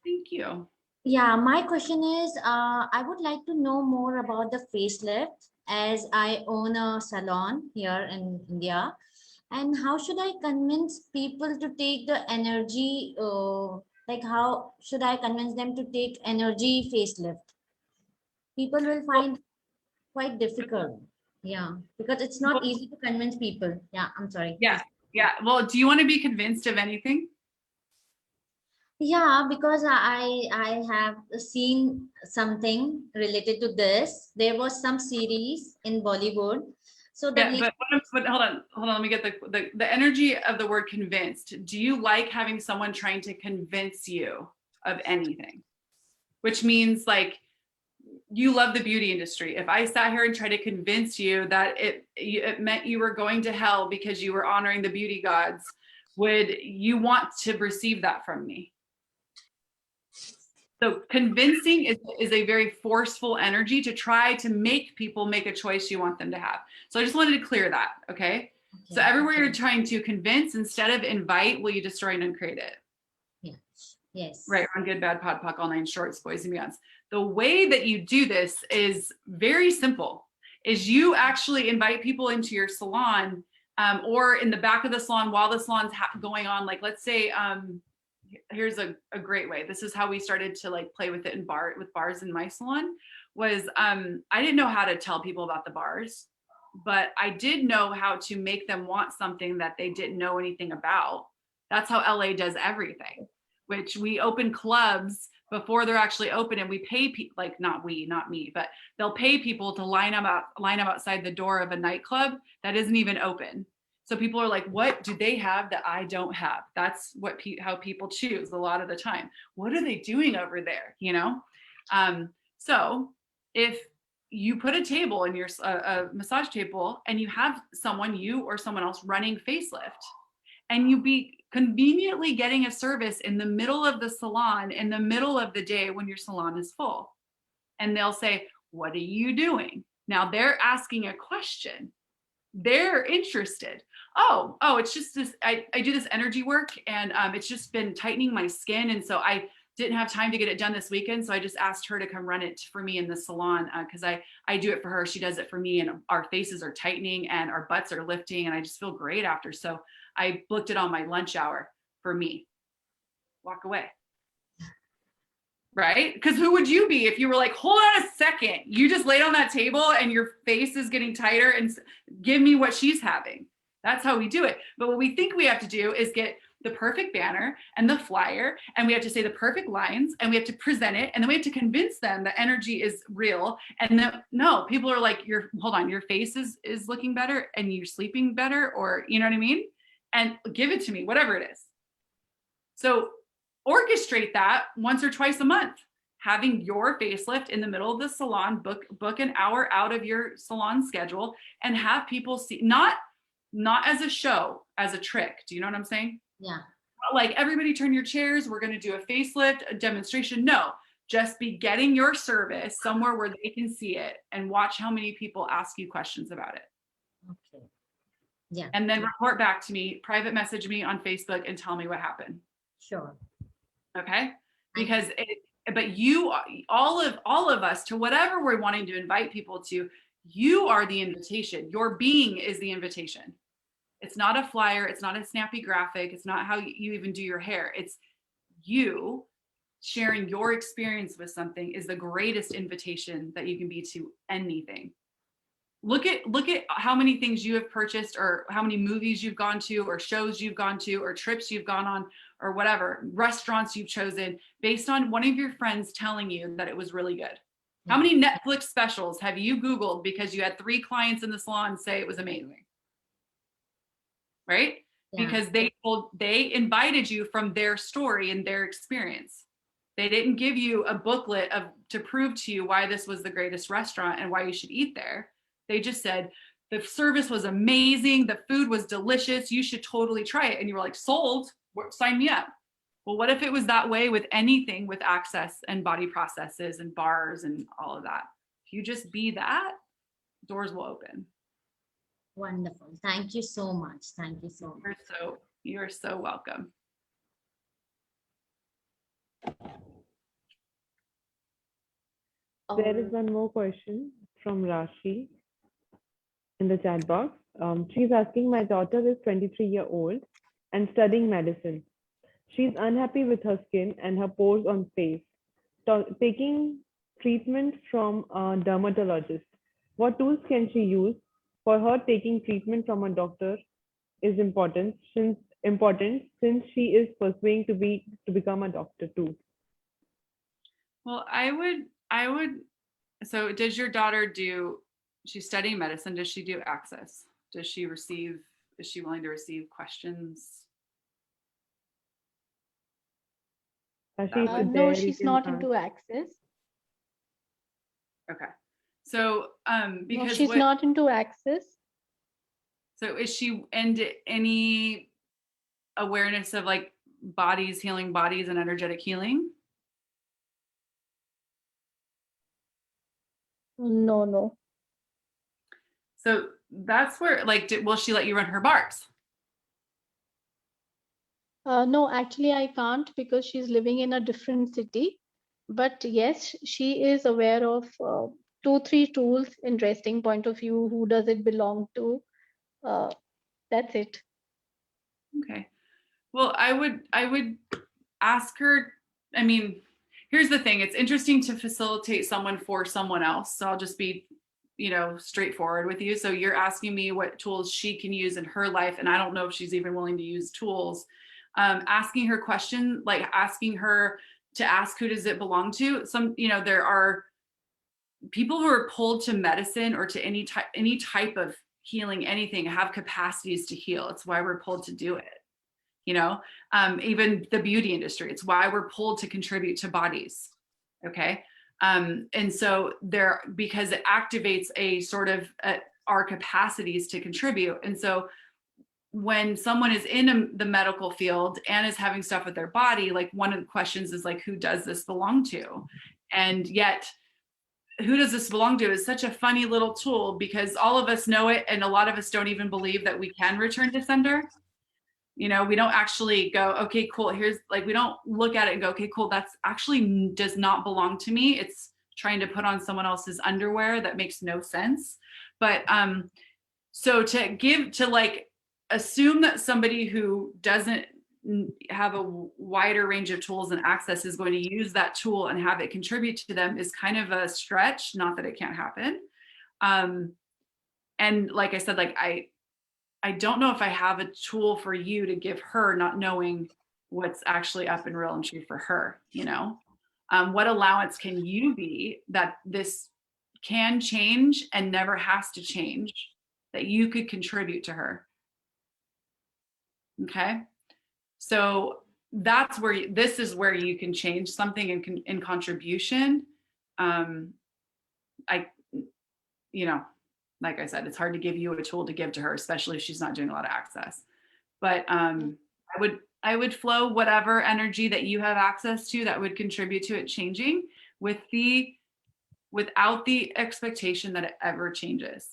Thank you. Yeah, my question is, I would like to know more about the facelift, as I own a salon here in India. And how should I convince people to take the energy, like how should I convince them to take energy facelift? People will find quite difficult. Yeah, because it's not easy to convince people. Yeah, I'm sorry. Yeah. Yeah. Well, do you want to be convinced of anything? Yeah, because I have seen something related to this. There was some series in Bollywood. So the Yeah, but hold on. Let me get the energy of the word convinced. Do you like having someone trying to convince you of anything? Which means, like, you love the beauty industry. If I sat here and tried to convince you that it meant you were going to hell because you were honoring the beauty gods, would you want to receive that from me? So convincing is a very forceful energy to try to make people make a choice you want them to have. So I just wanted to clear that, okay? So everywhere you're trying to convince instead of invite, will you destroy and uncreate it? Yes. Yes. Right, on Good, Bad, Pod, Puck, All Nine Shorts, Boys and Beyonds. The way that you do this is very simple, is you actually invite people into your salon, or in the back of the salon while the salon's going on. Like, let's say, here's a great way. This is how we started to like play with it with bars in my salon, was I didn't know how to tell people about the bars. but I did know how to make them want something that they didn't know anything about. That's how LA does everything, which we open clubs before they're actually open, and we pay people, like not me, but they'll pay people to line up outside the door of a nightclub that isn't even open. So people are like, what do they have that I don't have? That's what how people choose a lot of the time. What are they doing over there? You know? So if you put a table in your a massage table and you have someone, you or someone else running facelift, and you be conveniently getting a service in the middle of the salon in the middle of the day when your salon is full, and they'll say, what are you doing? Now they're asking a question. They're interested. Oh, it's just this, I do this energy work, and it's just been tightening my skin. And so I didn't have time to get it done this weekend. So I just asked her to come run it for me in the salon, because I do it for her. She does it for me, and our faces are tightening and our butts are lifting, and I just feel great after. So I booked it on my lunch hour for me. Walk away. Right? Because who would you be if you were like, hold on a second, you just laid on that table and your face is getting tighter, and give me what she's having. That's how we do it. But what we think we have to do is get the perfect banner and the flyer, and we have to say the perfect lines, and we have to present it, and then we have to convince them that energy is real. And then no, people are like, hold on, your face is looking better and you're sleeping better, or you know what I mean? And give it to me, whatever it is. So orchestrate that once or twice a month, having your facelift in the middle of the salon, book an hour out of your salon schedule, and have people see, not as a show, as a trick. Do you know what I'm saying? Yeah. Like, everybody turn your chairs, we're going to do a facelift, a demonstration. No, just be getting your service somewhere where they can see it, and watch how many people ask you questions about it. Okay. Yeah. And then report back to me, private message me on Facebook, and tell me what happened. Sure. Okay? Because but you, all of us, to whatever we're wanting to invite people to, you are the invitation. Your being is the invitation. It's not a flyer. It's not a snappy graphic. It's not how you even do your hair. It's you sharing your experience with something is the greatest invitation that you can be to anything. Look at how many things you have purchased, or how many movies you've gone to, or shows you've gone to, or trips you've gone on, or whatever, restaurants you've chosen based on one of your friends telling you that it was really good. How many Netflix specials have you Googled because you had 3 clients in the salon say it was amazing? Right? Yeah. Because they invited you from their story and their experience. They didn't give you a booklet to prove to you why this was the greatest restaurant and why you should eat there. They just said, the service was amazing, the food was delicious, you should totally try it. And you were like, sold, sign me up. Well, what if it was that way with anything with access and body processes and bars and all of that? If you just be that, doors will open. Wonderful. Thank you so much. Thank you so much. You're so welcome. There is one more question from Rashi in the chat box. She's asking, my daughter is 23-year-old and studying medicine. She's unhappy with her skin and her pores on face. Taking treatment from a dermatologist. What tools can she use? For her, taking treatment from a doctor is important since she is pursuing to become a doctor too. Well, I would. So does your daughter she's studying medicine, does she do access? Is she willing to receive questions? No, she's not into access. Okay. So because no, she's not into access. So is she into any awareness of like bodies, healing bodies, and energetic healing? No. So that's where, like, will she let you run her bars? No, actually I can't because she's living in a different city. But yes, she is aware of 2-3 tools in resting point of view. Who does it belong to? That's it. Okay. Well, I would ask her. I mean, here's the thing. It's interesting to facilitate someone for someone else. So I'll just be straightforward with you. So you're asking me what tools she can use in her life, and I don't know if she's even willing to use tools. Asking her question, like asking her to ask, who does it belong to? There are people who are pulled to medicine or to any type of healing, anything, have capacities to heal. It's why we're pulled to do it. Even the beauty industry, it's why we're pulled to contribute to bodies. Okay. And so because it activates a sort of our capacities to contribute. And so when someone is in the medical field and is having stuff with their body, like one of the questions is like, who does this belong to? And yet, who does this belong to is such a funny little tool, because all of us know it. And a lot of us don't even believe that we can return to sender. We don't actually go, okay, cool. We don't look at it and go, okay, cool. That's actually does not belong to me. It's trying to put on someone else's underwear. That makes no sense. But so to assume that somebody who doesn't have a wider range of tools and access is going to use that tool and have it contribute to them is kind of a stretch. Not that it can't happen. And like I said, I don't know if I have a tool for you to give her, not knowing what's actually up and real and true for her. What allowance can you be that this can change and never has to change, that you could contribute to her? Okay. So that's where this is where you can change something in contribution. Like I said, it's hard to give you a tool to give to her, especially if she's not doing a lot of access. But I would flow whatever energy that you have access to that would contribute to it changing, without the expectation that it ever changes.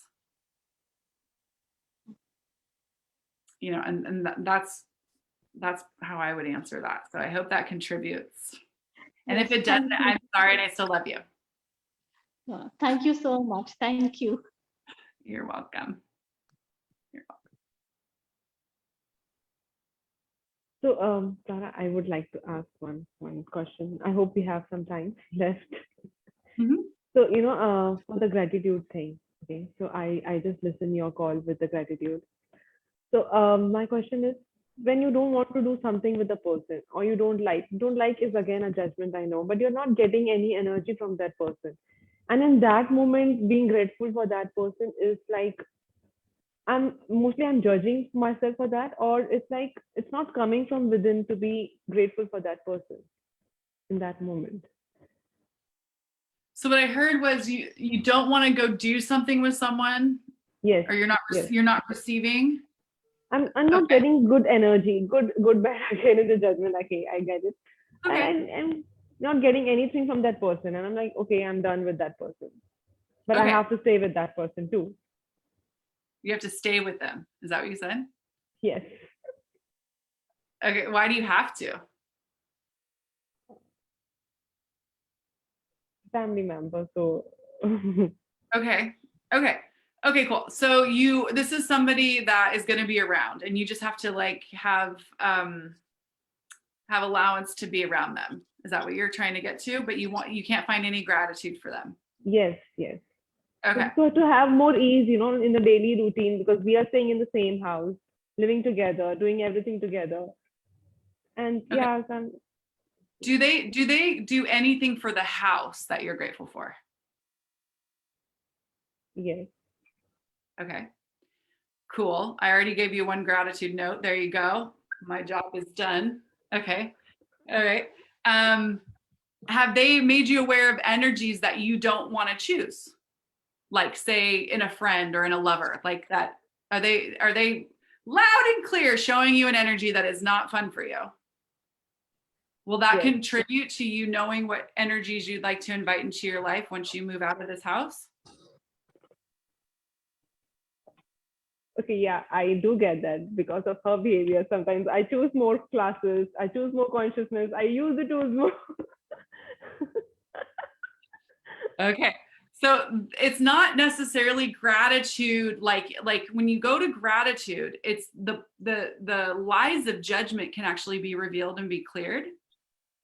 And that's how I would answer that. So I hope that contributes. And Yes, if it doesn't, I'm sorry, and I still love you. Thank you so much. Thank you. You're welcome. So, Sarah, I would like to ask one question. I hope we have some time left. Mm-hmm. So, for the gratitude thing, okay. So I just listened your call with the gratitude. So, my question is, when you don't want to do something with the person, or you don't like is again a judgment, I know, but you're not getting any energy from that person. And in that moment, being grateful for that person is like, I'm judging myself for that, or it's like it's not coming from within to be grateful for that person in that moment. So what I heard was you don't want to go do something with someone. Yes. Or you're not receiving. I'm not getting good energy, good bad again in the judgment. Okay, I get it. Okay. And I'm not getting anything from that person, and I'm like, okay, I'm done with that person, but I Okay. have to stay with that person too. You have to stay with them. Is that what you said? Yes. Okay. Why do you have to? Family member. So. Okay, cool. So this is somebody that is going to be around, and you just have to have allowance to be around them. Is that what you're trying to get to? But you can't find any gratitude for them. Yes. Okay. So to have more ease, in the daily routine, because we are staying in the same house, living together, doing everything together. And Okay. yeah, do they do anything for the house that you're grateful for? yes. Okay. Cool. I already gave you one gratitude note. There you go. My job is done. Okay. All right. Have they made you aware of energies that you don't want to choose? Like say in a friend or in a lover, like that. Are they loud and clear showing you an energy that is not fun for you? Will that Yes. contribute to you knowing what energies you'd like to invite into your life once you move out of this house? Okay, yeah, I do get that because of her behavior. Sometimes I choose more classes, I choose more consciousness, I use the tools more. Okay. So it's not necessarily gratitude, like when you go to gratitude, it's the lies of judgment can actually be revealed and be cleared.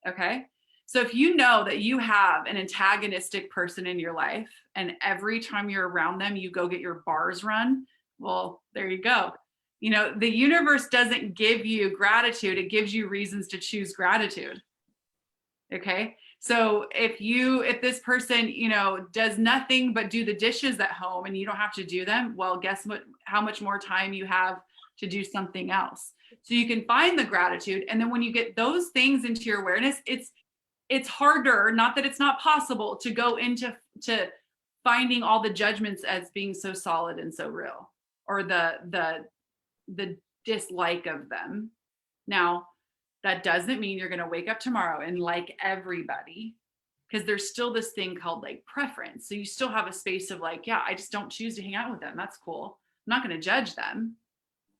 Okay. So if you know that you have an antagonistic person in your life and every time you're around them, you go get your bars run, well, there you go. You know, the universe doesn't give you gratitude. It gives you reasons to choose gratitude. Okay. So if this person, you know, does nothing but do the dishes at home and you don't have to do them, well, guess what, how much more time you have to do something else. So you can find the gratitude. And then when you get those things into your awareness, it's harder, not that it's not possible, to go into finding all the judgments as being so solid and so real, or the dislike of them. Now, that doesn't mean you're going to wake up tomorrow and like everybody, because there's still this thing called like preference. So you still have a space of like, yeah, I just don't choose to hang out with them. That's cool. I'm not going to judge them.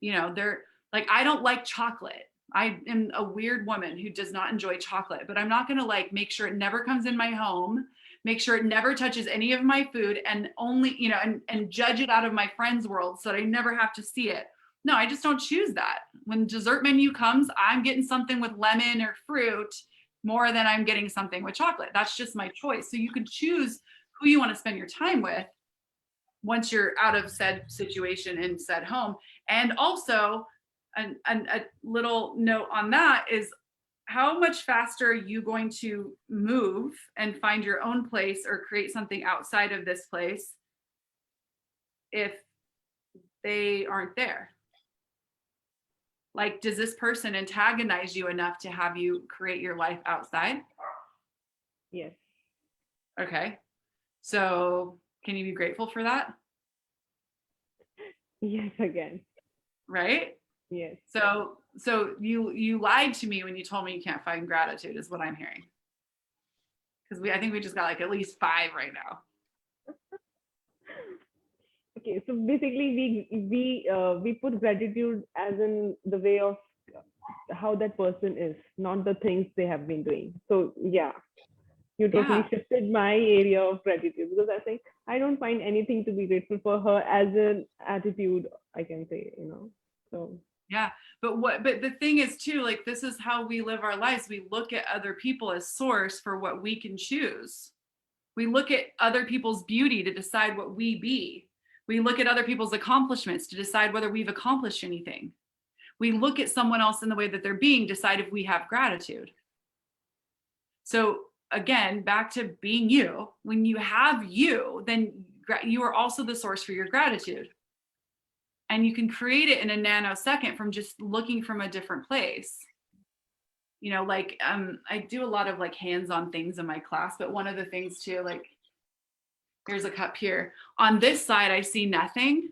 You know, they're like, I don't like chocolate. I am a weird woman who does not enjoy chocolate, but I'm not going to like make sure it never comes in my home, make sure it never touches any of my food, and only, you know, and judge it out of my friend's world so that I never have to see it. No, I just don't choose that. When dessert menu comes, I'm getting something with lemon or fruit more than I'm getting something with chocolate. That's just my choice. So you can choose who you want to spend your time with once you're out of said situation and said home. And also, a little note on that is, how much faster are you going to move and find your own place or create something outside of this place if they aren't there? Like, does this person antagonize you enough to have you create your life outside? Yes. Okay. So can you be grateful for that? Yes, again. Right? Yes. So you lied to me when you told me you can't find gratitude, is what I'm hearing. Because I think we just got like at least 5 right now. Okay, so basically we put gratitude as in the way of how that person is, not the things they have been doing. So yeah, you totally shifted my area of gratitude, because I think I don't find anything to be grateful for her as an attitude, I can say, you know. So yeah, but the thing is too, like, this is how we live our lives. We look at other people as source for what we can choose. We look at other people's beauty to decide what we be. We look at other people's accomplishments to decide whether we've accomplished anything. We look at someone else in the way that they're being, decide if we have gratitude. So again, back to being you. When you have you, then you are also the source for your gratitude. And you can create it in a nanosecond from just looking from a different place. You know, like I do a lot of like hands-on things in my class, but one of the things too, like, here's a cup here. On this side, I see nothing,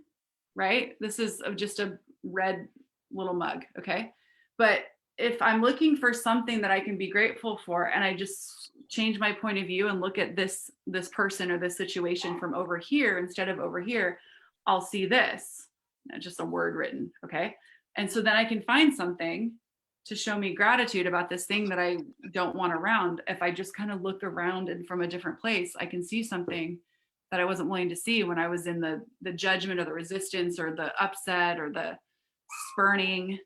right? This is just a red little mug, okay? But if I'm looking for something that I can be grateful for, and I just change my point of view and look at this person or this situation from over here instead of over here, I'll see this, just a word written, okay? And so then I can find something to show me gratitude about this thing that I don't want around. If I just kind of look around and from a different place, I can see something that I wasn't willing to see when I was in the judgment or the resistance or the upset or the spurning.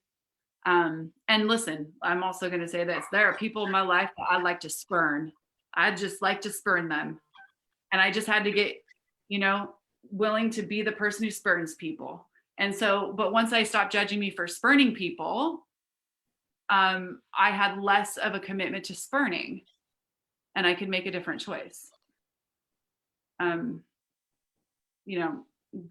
And listen, I'm also going to say this. There are people in my life that I like to spurn. I just like to spurn them. And I just had to get, you know, willing to be the person who spurns people. And so, but once I stopped judging me for spurning people, I had less of a commitment to spurning, and I could make a different choice. You know,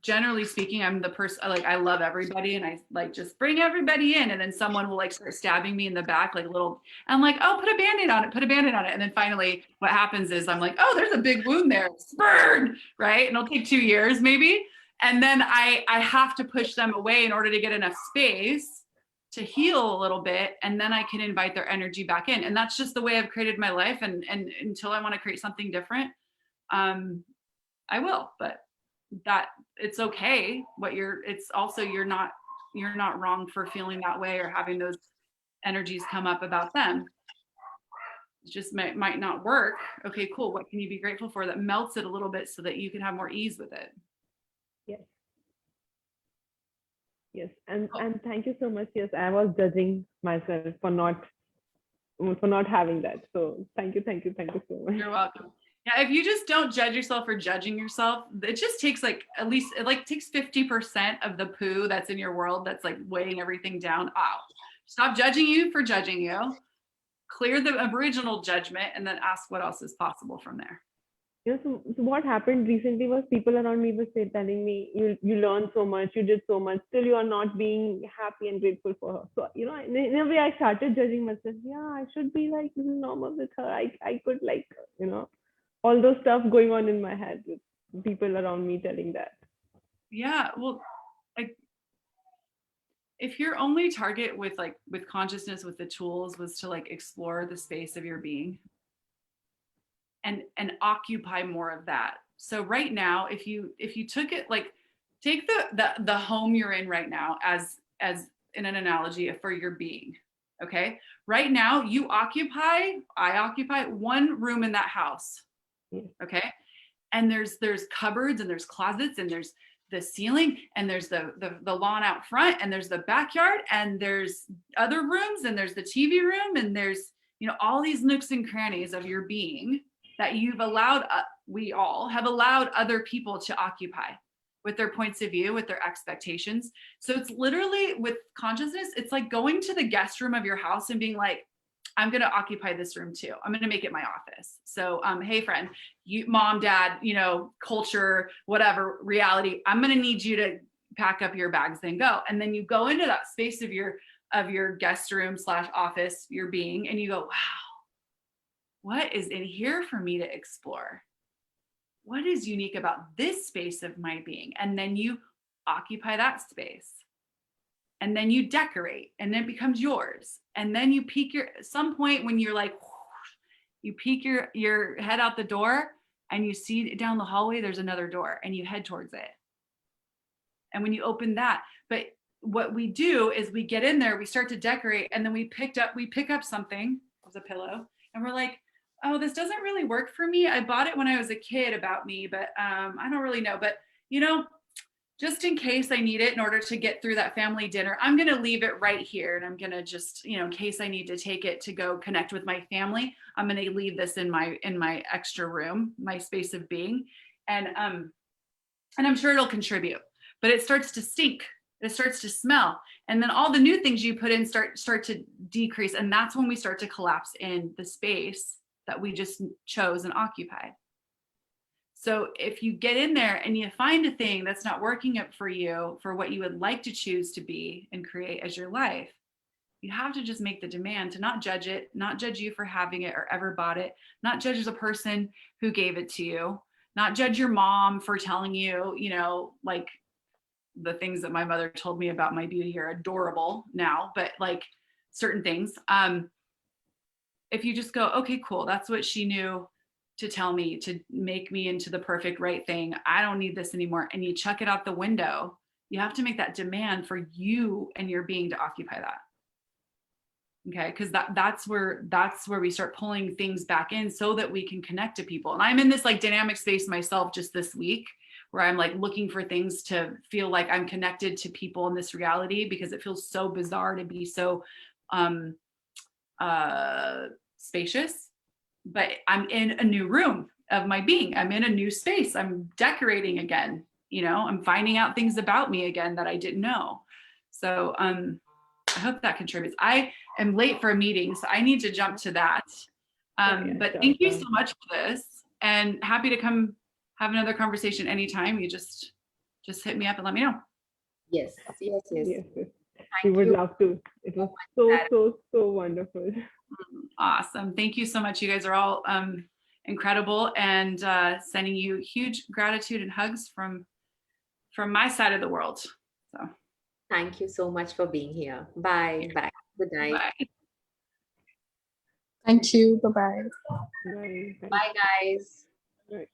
generally speaking, I'm the person, like, I love everybody and I like just bring everybody in, and then someone will like start stabbing me in the back, like a little, I'm like, oh, put a Band-Aid on it, put a Band-Aid on it. And then finally what happens is I'm like, oh, there's a big wound there, spurn, right? And it'll take 2 years maybe. And then I have to push them away in order to get enough space to heal a little bit, and then I can invite their energy back in. And that's just the way I've created my life. And until I want to create something different, I will. But that it's okay. It's also, you're not wrong for feeling that way or having those energies come up about them. It just might not work. Okay, cool. What can you be grateful for that melts it a little bit so that you can have more ease with it? yes. Yes, and thank you so much. Yes, I was judging myself for not for not having that. So thank you so much. You're welcome. Yeah, if you just don't judge yourself for judging yourself, it just takes like at least it like takes 50% of the poo that's in your world that's like weighing everything down out. Stop judging you for judging you. Clear the original judgment and then ask what else is possible from there. So what happened recently was people around me were telling me, you learned so much, you did so much, still you are not being happy and grateful for her. So, in a way I started judging myself. Yeah, I should be like normal with her. I could like, all those stuff going on in my head with people around me telling that. Yeah, well, like if your only target with consciousness, with the tools, was to like explore the space of your being and occupy more of that. So right now, if you took it, like take the home you're in right now as in an analogy for your being. Okay, right now I occupy one room in that house. Okay, and there's cupboards and there's closets and there's the ceiling and there's the lawn out front and there's the backyard and there's other rooms and there's the TV room and there's all these nooks and crannies of your being that you've allowed, we all have allowed other people to occupy with their points of view, with their expectations. So it's literally with consciousness, it's like going to the guest room of your house and being like, I'm going to occupy this room too. I'm going to make it my office. So, hey friend, you, mom, dad, culture, whatever, reality, I'm going to need you to pack up your bags and go. And then you go into that space of your guest room / office, your being, and you go, wow, what is in here for me to explore? What is unique about this space of my being? And then you occupy that space. And then you decorate and then it becomes yours. And then you peek some point when you're like, whoosh, you peek your head out the door and you see down the hallway, there's another door and you head towards it. And when you open that, but what we do is we get in there, we start to decorate, and then we pick up something, as a pillow, and we're like, oh, this doesn't really work for me. I bought it when I was a kid about me, but I don't really know. But just in case I need it in order to get through that family dinner, I'm going to leave it right here. And I'm going to just, in case I need to take it to go connect with my family, I'm going to leave this in my extra room, my space of being. And I'm sure it'll contribute, but it starts to stink. It starts to smell. And then all the new things you put in start to decrease. And that's when we start to collapse in the space that we just chose and occupied. So if you get in there and you find a thing that's not working up for you, for what you would like to choose to be and create as your life, you have to just make the demand to not judge it, not judge you for having it or ever bought it, not judge the person who gave it to you, not judge your mom for telling you, like the things that my mother told me about my beauty are adorable now, but like certain things. If you just go, okay, cool, that's what she knew to tell me, to make me into the perfect right thing. I don't need this anymore. And you chuck it out the window. You have to make that demand for you and your being to occupy that. Okay, because that's where we start pulling things back in so that we can connect to people. And I'm in this like dynamic space myself just this week where I'm like looking for things to feel like I'm connected to people in this reality, because it feels so bizarre to be so spacious. But I'm in a new room of my being. I'm in a new space. I'm decorating again. I'm finding out things about me again that I didn't know. So I hope that contributes. I am late for a meeting, so I need to jump to that. But thank you so much for this, and happy to come have another conversation anytime. You just hit me up and let me know. Yes. We would love to. It was so wonderful. Awesome. Thank you so much. You guys are all incredible, and sending you huge gratitude and hugs from my side of the world. So thank you so much for being here. Bye. Bye. Good night. bye. Thank you. Bye-bye. Bye. Bye, guys. Right.